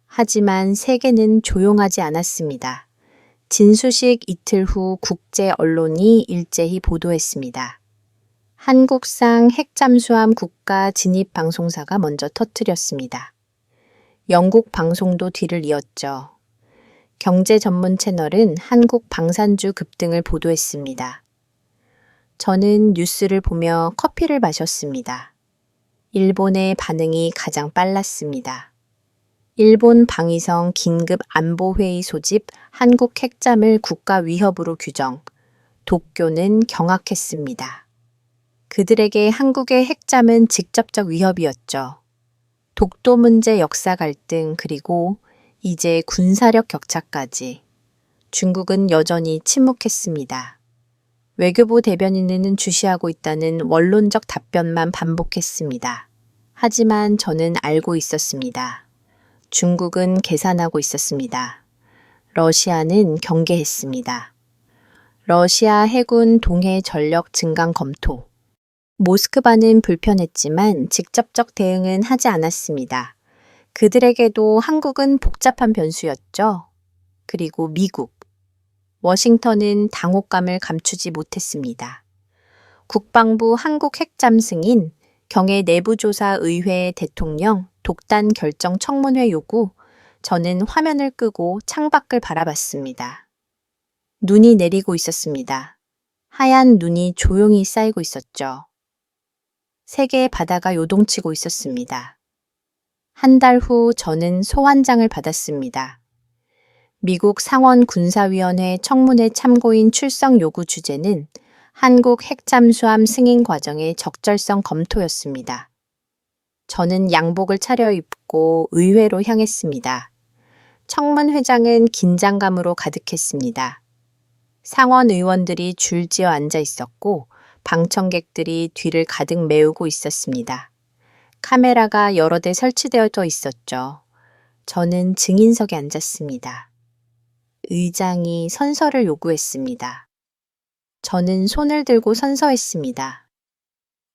하지만 세계는 조용하지 않았습니다. 진수식 이틀 후 국제 언론이 일제히 보도했습니다. 한국상 핵잠수함 국가 진입 방송사가 먼저 터뜨렸습니다. 영국 방송도 뒤를 이었죠. 경제 전문 채널은 한국 방산주 급등을 보도했습니다. 저는 뉴스를 보며 커피를 마셨습니다. 일본의 반응이 가장 빨랐습니다. 일본 방위성 긴급 안보회의 소집 한국 핵잠을 국가 위협으로 규정, 도쿄는 경악했습니다. 그들에게 한국의 핵잠은 직접적 위협이었죠. 독도 문제 역사 갈등 그리고 이제 군사력 격차까지. 중국은 여전히 침묵했습니다. 외교부 대변인은 주시하고 있다는 원론적 답변만 반복했습니다. 하지만 저는 알고 있었습니다. 중국은 계산하고 있었습니다. 러시아는 경계했습니다. 러시아 해군 동해 전력 증강 검토. 모스크바는 불편했지만 직접적 대응은 하지 않았습니다. 그들에게도 한국은 복잡한 변수였죠. 그리고 미국. 워싱턴은 당혹감을 감추지 못했습니다. 국방부 한국 핵잠 승인, 경해 내부조사의회 대통령, 독단 결정 청문회 요구, 저는 화면을 끄고 창밖을 바라봤습니다. 눈이 내리고 있었습니다. 하얀 눈이 조용히 쌓이고 있었죠. 세계의 바다가 요동치고 있었습니다. 한 달 후 저는 소환장을 받았습니다. 미국 상원 군사위원회 청문회 참고인 출석 요구 주제는 한국 핵잠수함 승인 과정의 적절성 검토였습니다. 저는 양복을 차려입고 의회로 향했습니다. 청문회장은 긴장감으로 가득했습니다. 상원 의원들이 줄지어 앉아 있었고 방청객들이 뒤를 가득 메우고 있었습니다. 카메라가 여러 대 설치되어 있었죠. 저는 증인석에 앉았습니다. 의장이 선서를 요구했습니다. 저는 손을 들고 선서했습니다.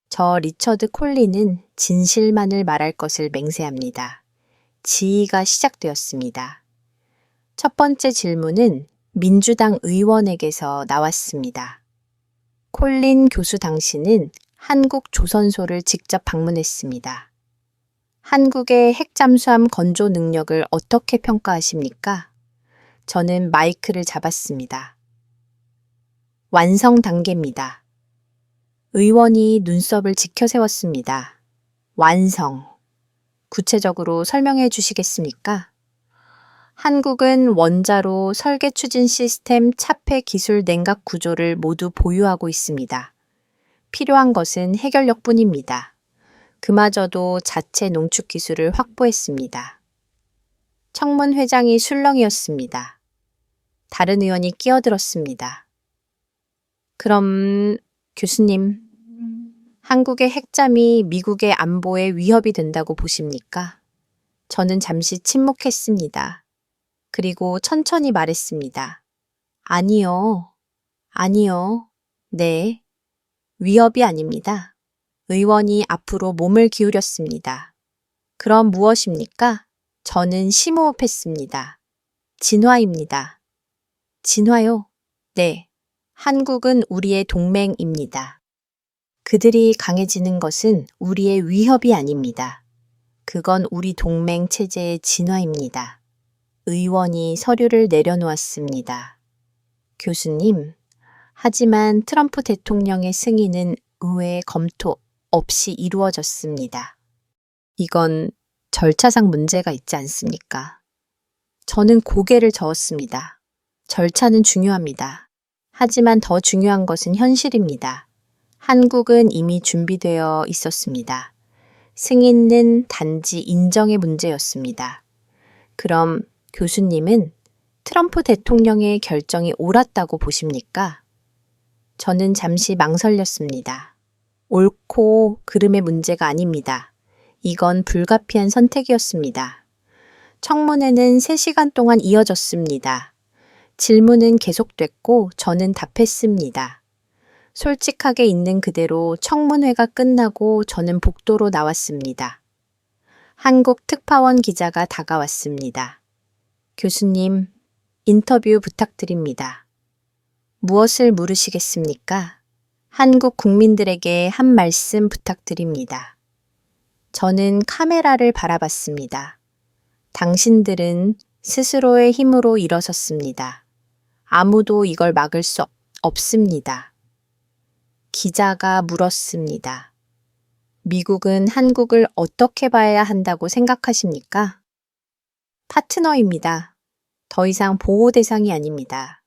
저 리처드 콜리는 진실만을 말할 것을 맹세합니다. 지휘가 시작되었습니다. 첫 번째 질문은 민주당 의원에게서 나왔습니다. 콜린 교수 당신은 한국 조선소를 직접 방문했습니다. 한국의 핵잠수함 건조 능력을 어떻게 평가하십니까? 저는 마이크를 잡았습니다. 완성 단계입니다. 의원이 눈썹을 지켜세웠습니다. 완성. 구체적으로 설명해 주시겠습니까? 한국은 원자로 설계 추진 시스템 차폐 기술 냉각 구조를 모두 보유하고 있습니다. 필요한 것은 해결력뿐입니다. 그마저도 자체 농축 기술을 확보했습니다. 청문회장이 술렁이었습니다. 다른 의원이 끼어들었습니다. 그럼 교수님, 한국의 핵잠이 미국의 안보에 위협이 된다고 보십니까? 저는 잠시 침묵했습니다. 그리고 천천히 말했습니다. 아니요. 네. 위협이 아닙니다. 의원이 앞으로 몸을 기울였습니다. 그럼 무엇입니까? 저는 심호흡했습니다. 진화입니다. 진화요? 네. 한국은 우리의 동맹입니다. 그들이 강해지는 것은 우리의 위협이 아닙니다. 그건 우리 동맹 체제의 진화입니다. 의원이 서류를 내려놓았습니다. 교수님, 하지만 트럼프 대통령의 승인은 의회 검토 없이 이루어졌습니다. 이건 절차상 문제가 있지 않습니까? 저는 고개를 저었습니다. 절차는 중요합니다. 하지만 더 중요한 것은 현실입니다. 한국은 이미 준비되어 있었습니다. 승인은 단지 인정의 문제였습니다. 그럼 교수님은 트럼프 대통령의 결정이 옳았다고 보십니까? 저는 잠시 망설였습니다. 옳고 그름의 문제가 아닙니다. 이건 불가피한 선택이었습니다. 청문회는 3시간 동안 이어졌습니다. 질문은 계속됐고 저는 답했습니다. 솔직하게 있는 그대로 청문회가 끝나고 저는 복도로 나왔습니다. 한국 특파원 기자가 다가왔습니다. 교수님, 인터뷰 부탁드립니다. 무엇을 물으시겠습니까? 한국 국민들에게 한 말씀 부탁드립니다. 저는 카메라를 바라봤습니다. 당신들은 스스로의 힘으로 일어섰습니다. 아무도 이걸 막을 수 없습니다. 기자가 물었습니다. 미국은 한국을 어떻게 봐야 한다고 생각하십니까? 파트너입니다. 더 이상 보호 대상이 아닙니다.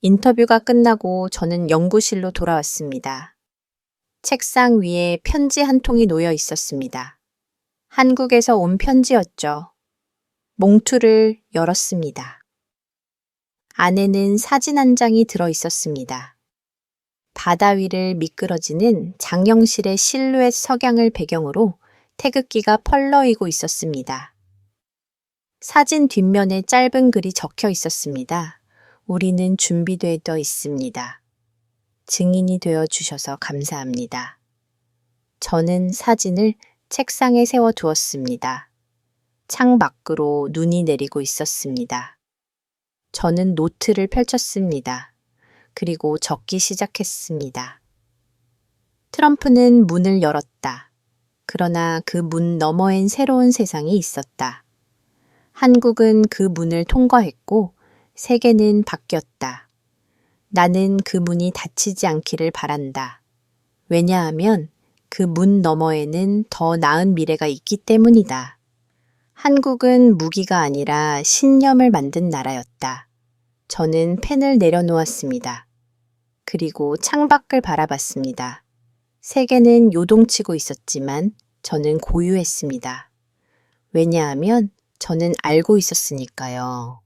인터뷰가 끝나고 저는 연구실로 돌아왔습니다. 책상 위에 편지 한 통이 놓여 있었습니다. 한국에서 온 편지였죠. 몽투를 열었습니다. 안에는 사진 한 장이 들어 있었습니다. 바다 위를 미끄러지는 장영실의 실루엣 석양을 배경으로 태극기가 펄럭이고 있었습니다. 사진 뒷면에 짧은 글이 적혀 있었습니다. 우리는 준비되어 있습니다. 증인이 되어 주셔서 감사합니다. 저는 사진을 책상에 세워 두었습니다. 창 밖으로 눈이 내리고 있었습니다. 저는 노트를 펼쳤습니다. 그리고 적기 시작했습니다. 트럼프는 문을 열었다. 그러나 그 문 너머엔 새로운 세상이 있었다. 한국은 그 문을 통과했고 세계는 바뀌었다. 나는 그 문이 닫히지 않기를 바란다. 왜냐하면 그 문 너머에는 더 나은 미래가 있기 때문이다. 한국은 무기가 아니라 신념을 만든 나라였다. 저는 펜을 내려놓았습니다. 그리고 창밖을 바라봤습니다. 세계는 요동치고 있었지만 저는 고요했습니다. 왜냐하면 저는 알고 있었으니까요.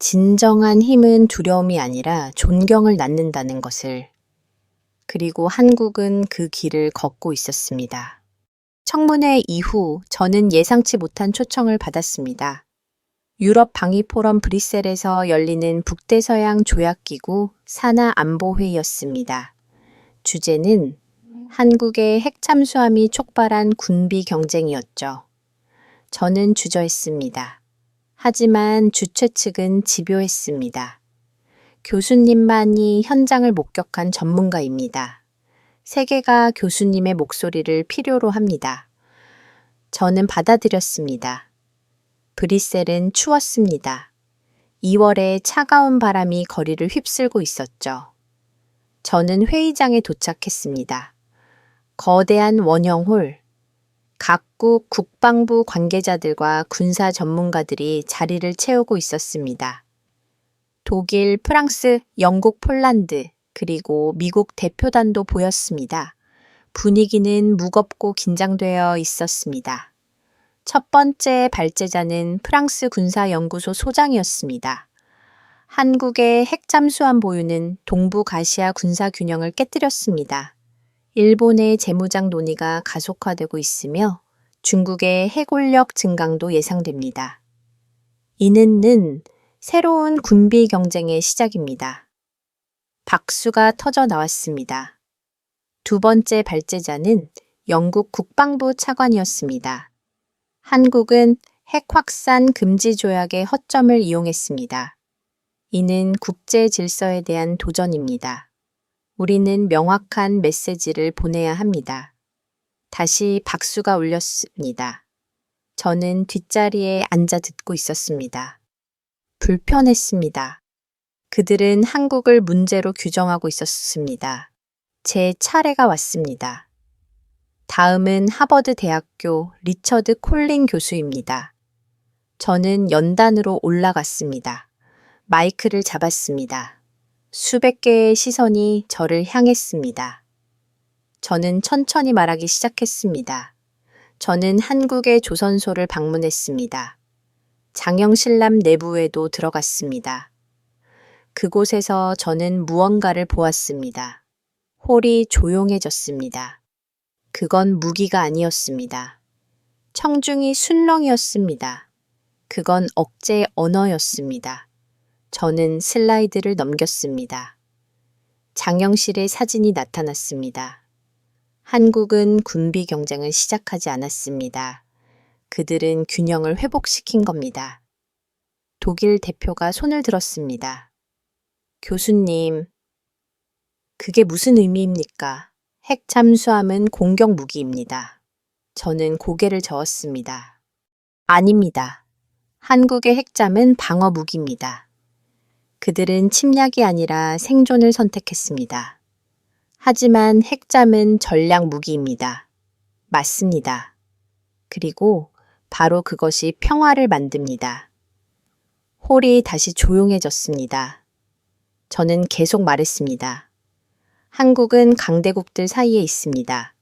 진정한 힘은 두려움이 아니라 존경을 낳는다는 것을. 그리고 한국은 그 길을 걷고 있었습니다. 청문회 이후 저는 예상치 못한 초청을 받았습니다. 유럽 방위 포럼 브뤼셀에서 열리는 북대서양 조약기구 산하 안보회의였습니다. 주제는 한국의 핵 잠수함이 촉발한 군비 경쟁이었죠. 저는 주저했습니다. 하지만 주최 측은 집요했습니다. 교수님만이 현장을 목격한 전문가입니다. 세계가 교수님의 목소리를 필요로 합니다. 저는 받아들였습니다. 브뤼셀은 추웠습니다. 2월에 차가운 바람이 거리를 휩쓸고 있었죠. 저는 회의장에 도착했습니다. 거대한 원형홀, 각국 국방부 관계자들과 군사 전문가들이 자리를 채우고 있었습니다. 독일, 프랑스, 영국, 폴란드, 그리고 미국 대표단도 보였습니다. 분위기는 무겁고 긴장되어 있었습니다. 첫 번째 발제자는 프랑스 군사연구소 소장이었습니다. 한국의 핵 잠수함 보유는 동북아시아 군사 균형을 깨뜨렸습니다. 일본의 재무장 논의가 가속화되고 있으며 중국의 핵원력 증강도 예상됩니다. 이는 새로운 군비 경쟁의 시작입니다. 박수가 터져 나왔습니다. 두 번째 발제자는 영국 국방부 차관이었습니다. 한국은 핵 확산 금지 조약의 허점을 이용했습니다. 이는 국제 질서에 대한 도전입니다. 우리는 명확한 메시지를 보내야 합니다. 다시 박수가 울렸습니다. 저는 뒷자리에 앉아 듣고 있었습니다. 불편했습니다. 그들은 한국을 문제로 규정하고 있었습니다. 제 차례가 왔습니다. 다음은 하버드 대학교 리처드 콜린 교수입니다. 저는 연단으로 올라갔습니다. 마이크를 잡았습니다. 수백 개의 시선이 저를 향했습니다. 저는 천천히 말하기 시작했습니다. 저는 한국의 조선소를 방문했습니다. 장영실람 내부에도 들어갔습니다. 그곳에서 저는 무언가를 보았습니다. 홀이 조용해졌습니다. 그건 무기가 아니었습니다. 청중이 술렁이었습니다. 그건 억제 언어였습니다. 저는 슬라이드를 넘겼습니다. 장영실의 사진이 나타났습니다. 한국은 군비 경쟁을 시작하지 않았습니다. 그들은 균형을 회복시킨 겁니다. 독일 대표가 손을 들었습니다. 교수님, 그게 무슨 의미입니까? 핵 잠수함은 공격 무기입니다. 저는 고개를 저었습니다. 아닙니다. 한국의 핵잠은 방어 무기입니다. 그들은 침략이 아니라 생존을 선택했습니다. 하지만 핵잠은 전략 무기입니다. 맞습니다. 그리고 바로 그것이 평화를 만듭니다. 홀이 다시 조용해졌습니다. 저는 계속 말했습니다. 한국은 강대국들 사이에 있습니다.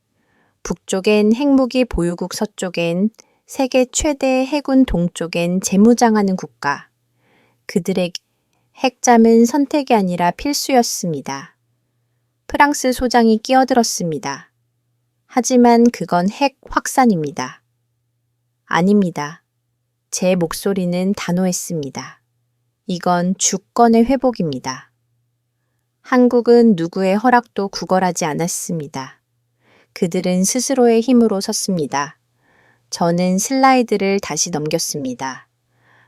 북쪽엔 핵무기 보유국, 서쪽엔 세계 최대 해군, 동쪽엔 재무장하는 국가. 그들에게 핵잠은 선택이 아니라 필수였습니다. 프랑스 소장이 끼어들었습니다. 하지만 그건 핵 확산입니다. 아닙니다. 제 목소리는 단호했습니다. 이건 주권의 회복입니다. 한국은 누구의 허락도 구걸하지 않았습니다. 그들은 스스로의 힘으로 섰습니다. 저는 슬라이드를 다시 넘겼습니다.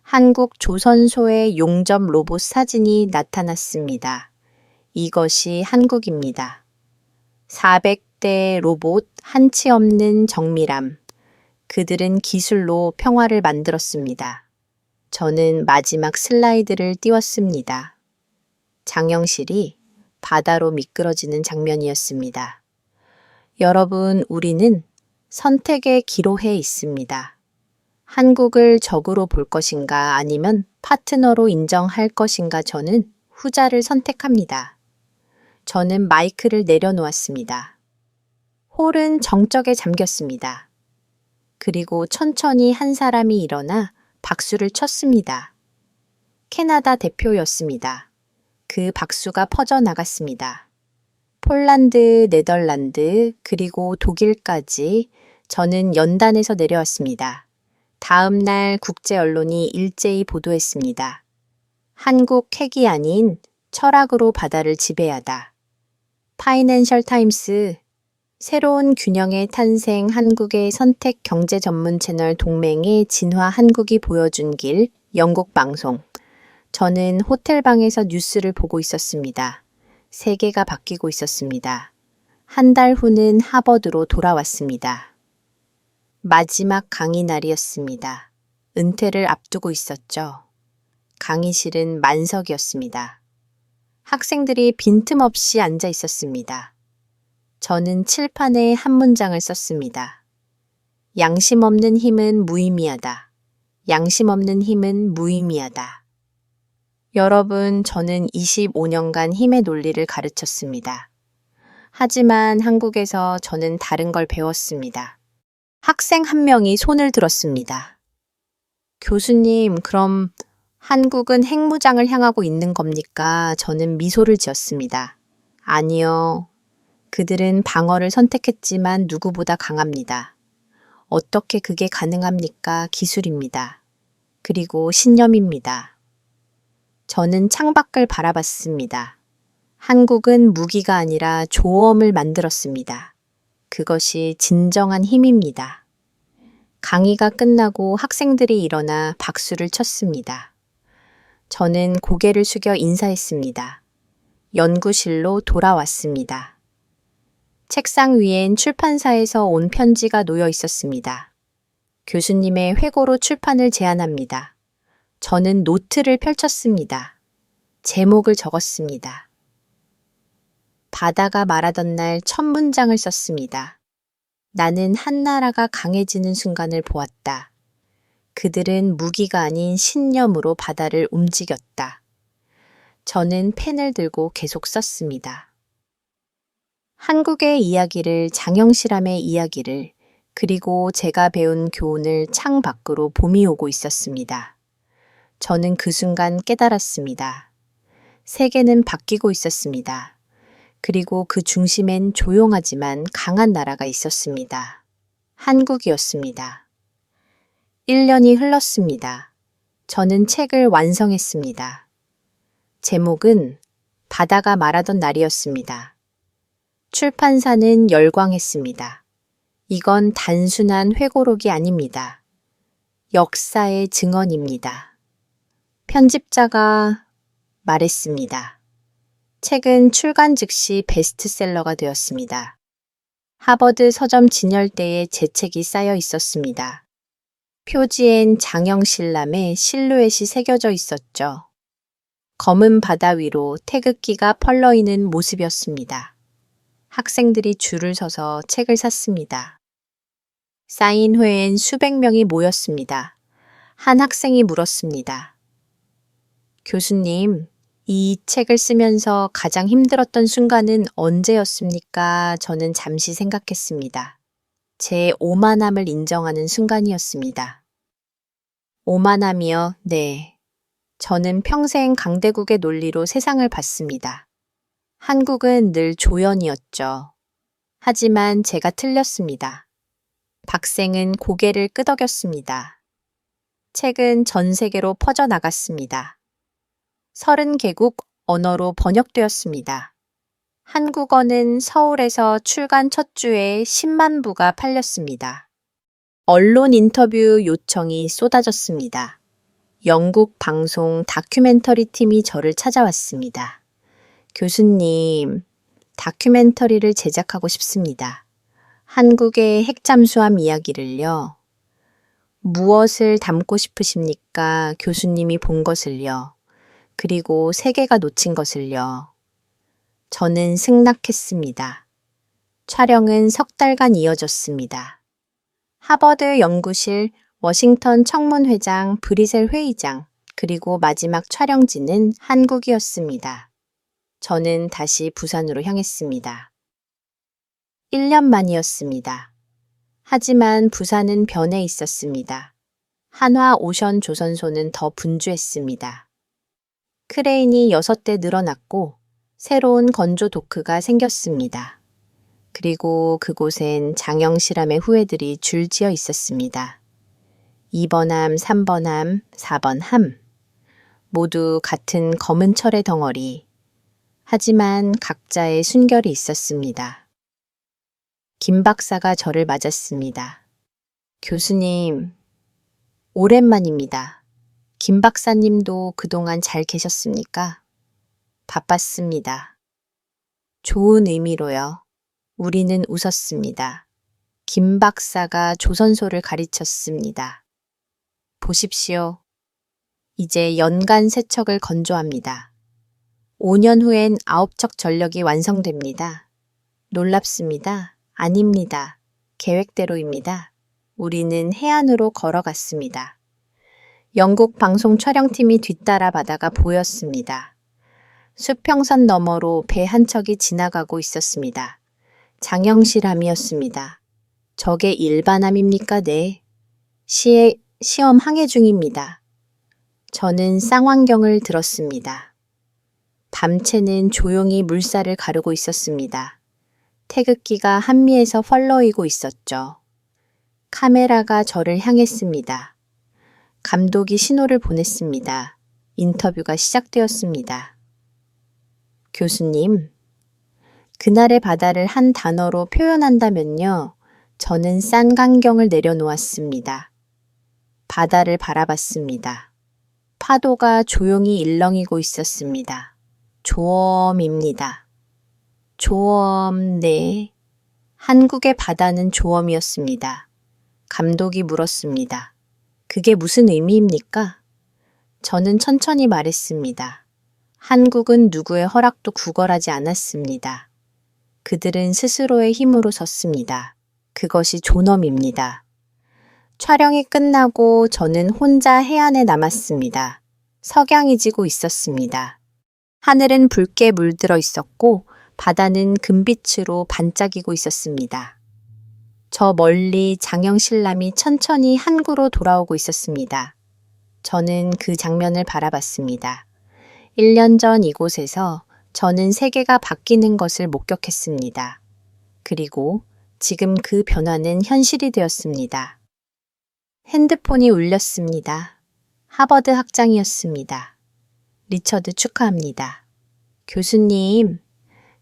한국 조선소의 용접 로봇 사진이 나타났습니다. 이것이 한국입니다. 400대 로봇, 한치 없는 정밀함. 그들은 기술로 평화를 만들었습니다. 저는 마지막 슬라이드를 띄웠습니다. 장영실이 바다로 미끄러지는 장면이었습니다. 여러분, 우리는 선택의 기로에 있습니다. 한국을 적으로 볼 것인가 아니면 파트너로 인정할 것인가 저는 후자를 선택합니다. 저는 마이크를 내려놓았습니다. 홀은 정적에 잠겼습니다. 그리고 천천히 한 사람이 일어나 박수를 쳤습니다. 캐나다 대표였습니다. 그 박수가 퍼져나갔습니다. 폴란드, 네덜란드, 그리고 독일까지 저는 연단에서 내려왔습니다. 다음 날 국제 언론이 일제히 보도했습니다. 한국 핵이 아닌 철학으로 바다를 지배하다. 파이낸셜 타임스, 새로운 균형의 탄생 한국의 선택 경제 전문 채널 동맹의 진화 한국이 보여준 길, 영국 방송. 저는 호텔방에서 뉴스를 보고 있었습니다. 세계가 바뀌고 있었습니다. 한 달 후는 하버드로 돌아왔습니다. 마지막 강의 날이었습니다. 은퇴를 앞두고 있었죠. 강의실은 만석이었습니다. 학생들이 빈틈없이 앉아 있었습니다. 저는 칠판에 한 문장을 썼습니다. 양심 없는 힘은 무의미하다. 양심 없는 힘은 무의미하다. 여러분, 저는 25년간 힘의 논리를 가르쳤습니다. 하지만 한국에서 저는 다른 걸 배웠습니다. 학생 한 명이 손을 들었습니다. 교수님, 그럼 한국은 핵무장을 향하고 있는 겁니까? 저는 미소를 지었습니다. 아니요. 그들은 방어를 선택했지만 누구보다 강합니다. 어떻게 그게 가능합니까? 기술입니다. 그리고 신념입니다. 저는 창밖을 바라봤습니다. 한국은 무기가 아니라 조엄을 만들었습니다. 그것이 진정한 힘입니다. 강의가 끝나고 학생들이 일어나 박수를 쳤습니다. 저는 고개를 숙여 인사했습니다. 연구실로 돌아왔습니다. 책상 위엔 출판사에서 온 편지가 놓여 있었습니다. 교수님의 회고로 출판을 제안합니다. 저는 노트를 펼쳤습니다. 제목을 적었습니다. 바다가 말하던 날 첫 문장을 썼습니다. 나는 한 나라가 강해지는 순간을 보았다. 그들은 무기가 아닌 신념으로 바다를 움직였다. 저는 펜을 들고 계속 썼습니다. 한국의 이야기를, 장영실함의 이야기를, 그리고 제가 배운 교훈을 창 밖으로 봄이 오고 있었습니다. 저는 그 순간 깨달았습니다. 세계는 바뀌고 있었습니다. 그리고 그 중심엔 조용하지만 강한 나라가 있었습니다. 한국이었습니다. 1년이 흘렀습니다. 저는 책을 완성했습니다. 제목은 바다가 말하던 날이었습니다. 출판사는 열광했습니다. 이건 단순한 회고록이 아닙니다. 역사의 증언입니다. 편집자가 말했습니다. 책은 출간 즉시 베스트셀러가 되었습니다. 하버드 서점 진열대에 제 책이 쌓여 있었습니다. 표지엔 장영실남의 실루엣이 새겨져 있었죠. 검은 바다 위로 태극기가 펄러있는 모습이었습니다. 학생들이 줄을 서서 책을 샀습니다. 사인회엔 수백 명이 모였습니다. 한 학생이 물었습니다. 교수님, 이 책을 쓰면서 가장 힘들었던 순간은 언제였습니까? 저는 잠시 생각했습니다. 제 오만함을 인정하는 순간이었습니다. 오만함이요? 네. 저는 평생 강대국의 논리로 세상을 봤습니다. 한국은 늘 조연이었죠. 하지만 제가 틀렸습니다. 박생은 고개를 끄덕였습니다. 책은 전 세계로 퍼져나갔습니다. 30개국 언어로 번역되었습니다. 한국어는 서울에서 출간 첫 주에 10만 부가 팔렸습니다. 언론 인터뷰 요청이 쏟아졌습니다. 영국 방송 다큐멘터리 팀이 저를 찾아왔습니다. 교수님, 다큐멘터리를 제작하고 싶습니다. 한국의 핵잠수함 이야기를요. 무엇을 담고 싶으십니까? 교수님이 본 것을요. 그리고 세계가 놓친 것을요. 저는 승낙했습니다. 촬영은 석 달간 이어졌습니다. 하버드 연구실, 워싱턴 청문회장, 브리셀 회의장, 그리고 마지막 촬영지는 한국이었습니다. 저는 다시 부산으로 향했습니다. 1년 만이었습니다. 하지만 부산은 변해 있었습니다. 한화 오션 조선소는 더 분주했습니다. 크레인이 6대 늘어났고 새로운 건조 도크가 생겼습니다. 그리고 그곳엔 장영실함의 후예들이 줄지어 있었습니다. 2번함, 3번함, 4번함. 모두 같은 검은 철의 덩어리. 하지만 각자의 순결이 있었습니다. 김 박사가 저를 맞았습니다. 교수님, 오랜만입니다. 김 박사님도 그동안 잘 계셨습니까? 바빴습니다. 좋은 의미로요. 우리는 웃었습니다. 김 박사가 조선소를 가르쳤습니다. 보십시오. 이제 연간 세척을 건조합니다. 5년 후엔 9척 전력이 완성됩니다. 놀랍습니다. 아닙니다. 계획대로입니다. 우리는 해안으로 걸어갔습니다. 영국 방송 촬영팀이 뒤따라 바다가 보였습니다. 수평선 너머로 배 한 척이 지나가고 있었습니다. 장영실함이었습니다. 저게 일반함입니까? 네. 시험 항해 중입니다. 저는 쌍환경을 들었습니다. 밤새는 조용히 물살을 가르고 있었습니다. 태극기가 한미에서 펄럭이고 있었죠. 카메라가 저를 향했습니다. 감독이 신호를 보냈습니다. 인터뷰가 시작되었습니다. 교수님, 그날의 바다를 한 단어로 표현한다면요. 저는 쌍안경을 내려놓았습니다. 바다를 바라봤습니다. 파도가 조용히 일렁이고 있었습니다. 조엄입니다. 조엄, 네. 한국의 바다는 조엄이었습니다. 감독이 물었습니다. 그게 무슨 의미입니까? 저는 천천히 말했습니다. 한국은 누구의 허락도 구걸하지 않았습니다. 그들은 스스로의 힘으로 섰습니다. 그것이 존엄입니다. 촬영이 끝나고 저는 혼자 해안에 남았습니다. 석양이 지고 있었습니다. 하늘은 붉게 물들어 있었고 바다는 금빛으로 반짝이고 있었습니다. 저 멀리 장영실람이 천천히 항구로 돌아오고 있었습니다. 저는 그 장면을 바라봤습니다. 1년 전 이곳에서 저는 세계가 바뀌는 것을 목격했습니다. 그리고 지금 그 변화는 현실이 되었습니다. 핸드폰이 울렸습니다. 하버드 학장이었습니다. 리처드 축하합니다. 교수님,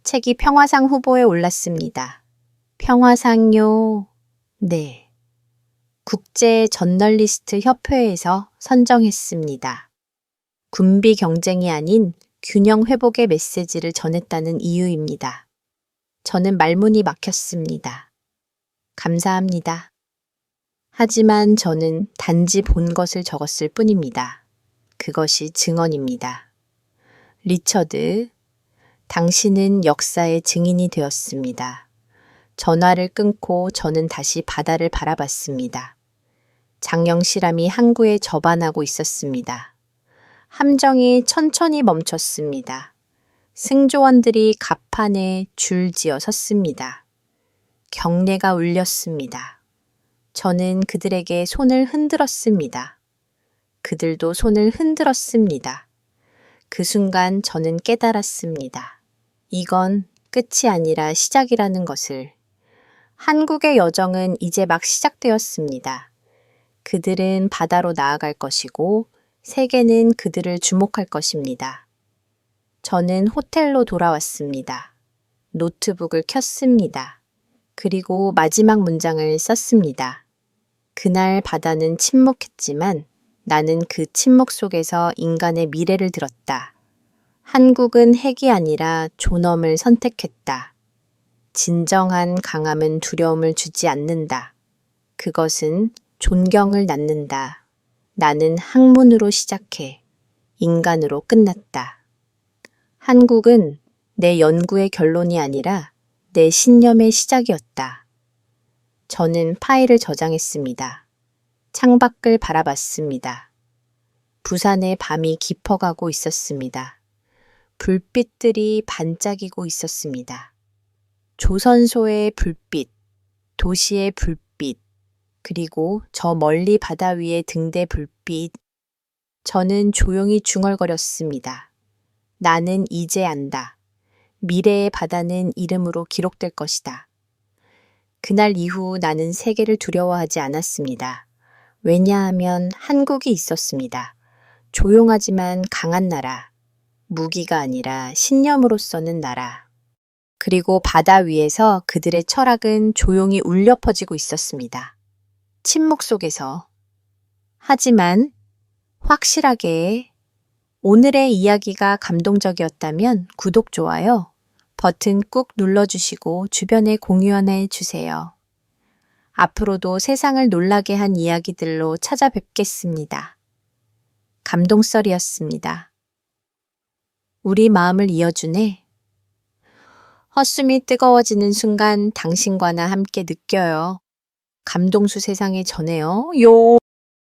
책이 평화상 후보에 올랐습니다. 평화상요? 네. 국제 저널리스트 협회에서 선정했습니다. 군비 경쟁이 아닌 균형 회복의 메시지를 전했다는 이유입니다. 저는 말문이 막혔습니다. 감사합니다. 하지만 저는 단지 본 것을 적었을 뿐입니다. 그것이 증언입니다. 리처드, 당신은 역사의 증인이 되었습니다. 전화를 끊고 저는 다시 바다를 바라봤습니다. 장영실함이 항구에 접안하고 있었습니다. 함정이 천천히 멈췄습니다. 승조원들이 갑판에 줄지어 섰습니다. 경례가 울렸습니다. 저는 그들에게 손을 흔들었습니다. 그들도 손을 흔들었습니다. 그 순간 저는 깨달았습니다. 이건 끝이 아니라 시작이라는 것을. 한국의 여정은 이제 막 시작되었습니다. 그들은 바다로 나아갈 것이고 세계는 그들을 주목할 것입니다. 저는 호텔로 돌아왔습니다. 노트북을 켰습니다. 그리고 마지막 문장을 썼습니다. 그날 바다는 침묵했지만 나는 그 침묵 속에서 인간의 미래를 들었다. 한국은 핵이 아니라 존엄을 선택했다. 진정한 강함은 두려움을 주지 않는다. 그것은 존경을 낳는다. 나는 학문으로 시작해 인간으로 끝났다. 한국은 내 연구의 결론이 아니라 내 신념의 시작이었다. 저는 파일을 저장했습니다. 창밖을 바라봤습니다. 부산의 밤이 깊어가고 있었습니다. 불빛들이 반짝이고 있었습니다. 조선소의 불빛, 도시의 불빛, 그리고 저 멀리 바다 위의 등대 불빛. 저는 조용히 중얼거렸습니다. 나는 이제 안다. 미래의 바다는 이름으로 기록될 것이다. 그날 이후 나는 세계를 두려워하지 않았습니다. 왜냐하면 한국이 있었습니다. 조용하지만 강한 나라. 무기가 아니라 신념으로서는 나라. 그리고 바다 위에서 그들의 철학은 조용히 울려 퍼지고 있었습니다. 침묵 속에서. 하지만 확실하게 오늘의 이야기가 감동적이었다면 구독, 좋아요 버튼 꾹 눌러주시고 주변에 공유해 주세요. 앞으로도 세상을 놀라게 한 이야기들로 찾아뵙겠습니다. 감동썰이었습니다. 우리 마음을 이어주네. 헛숨이 뜨거워지는 순간 당신과 나 함께 느껴요. 감동수 세상에 전해요. 요.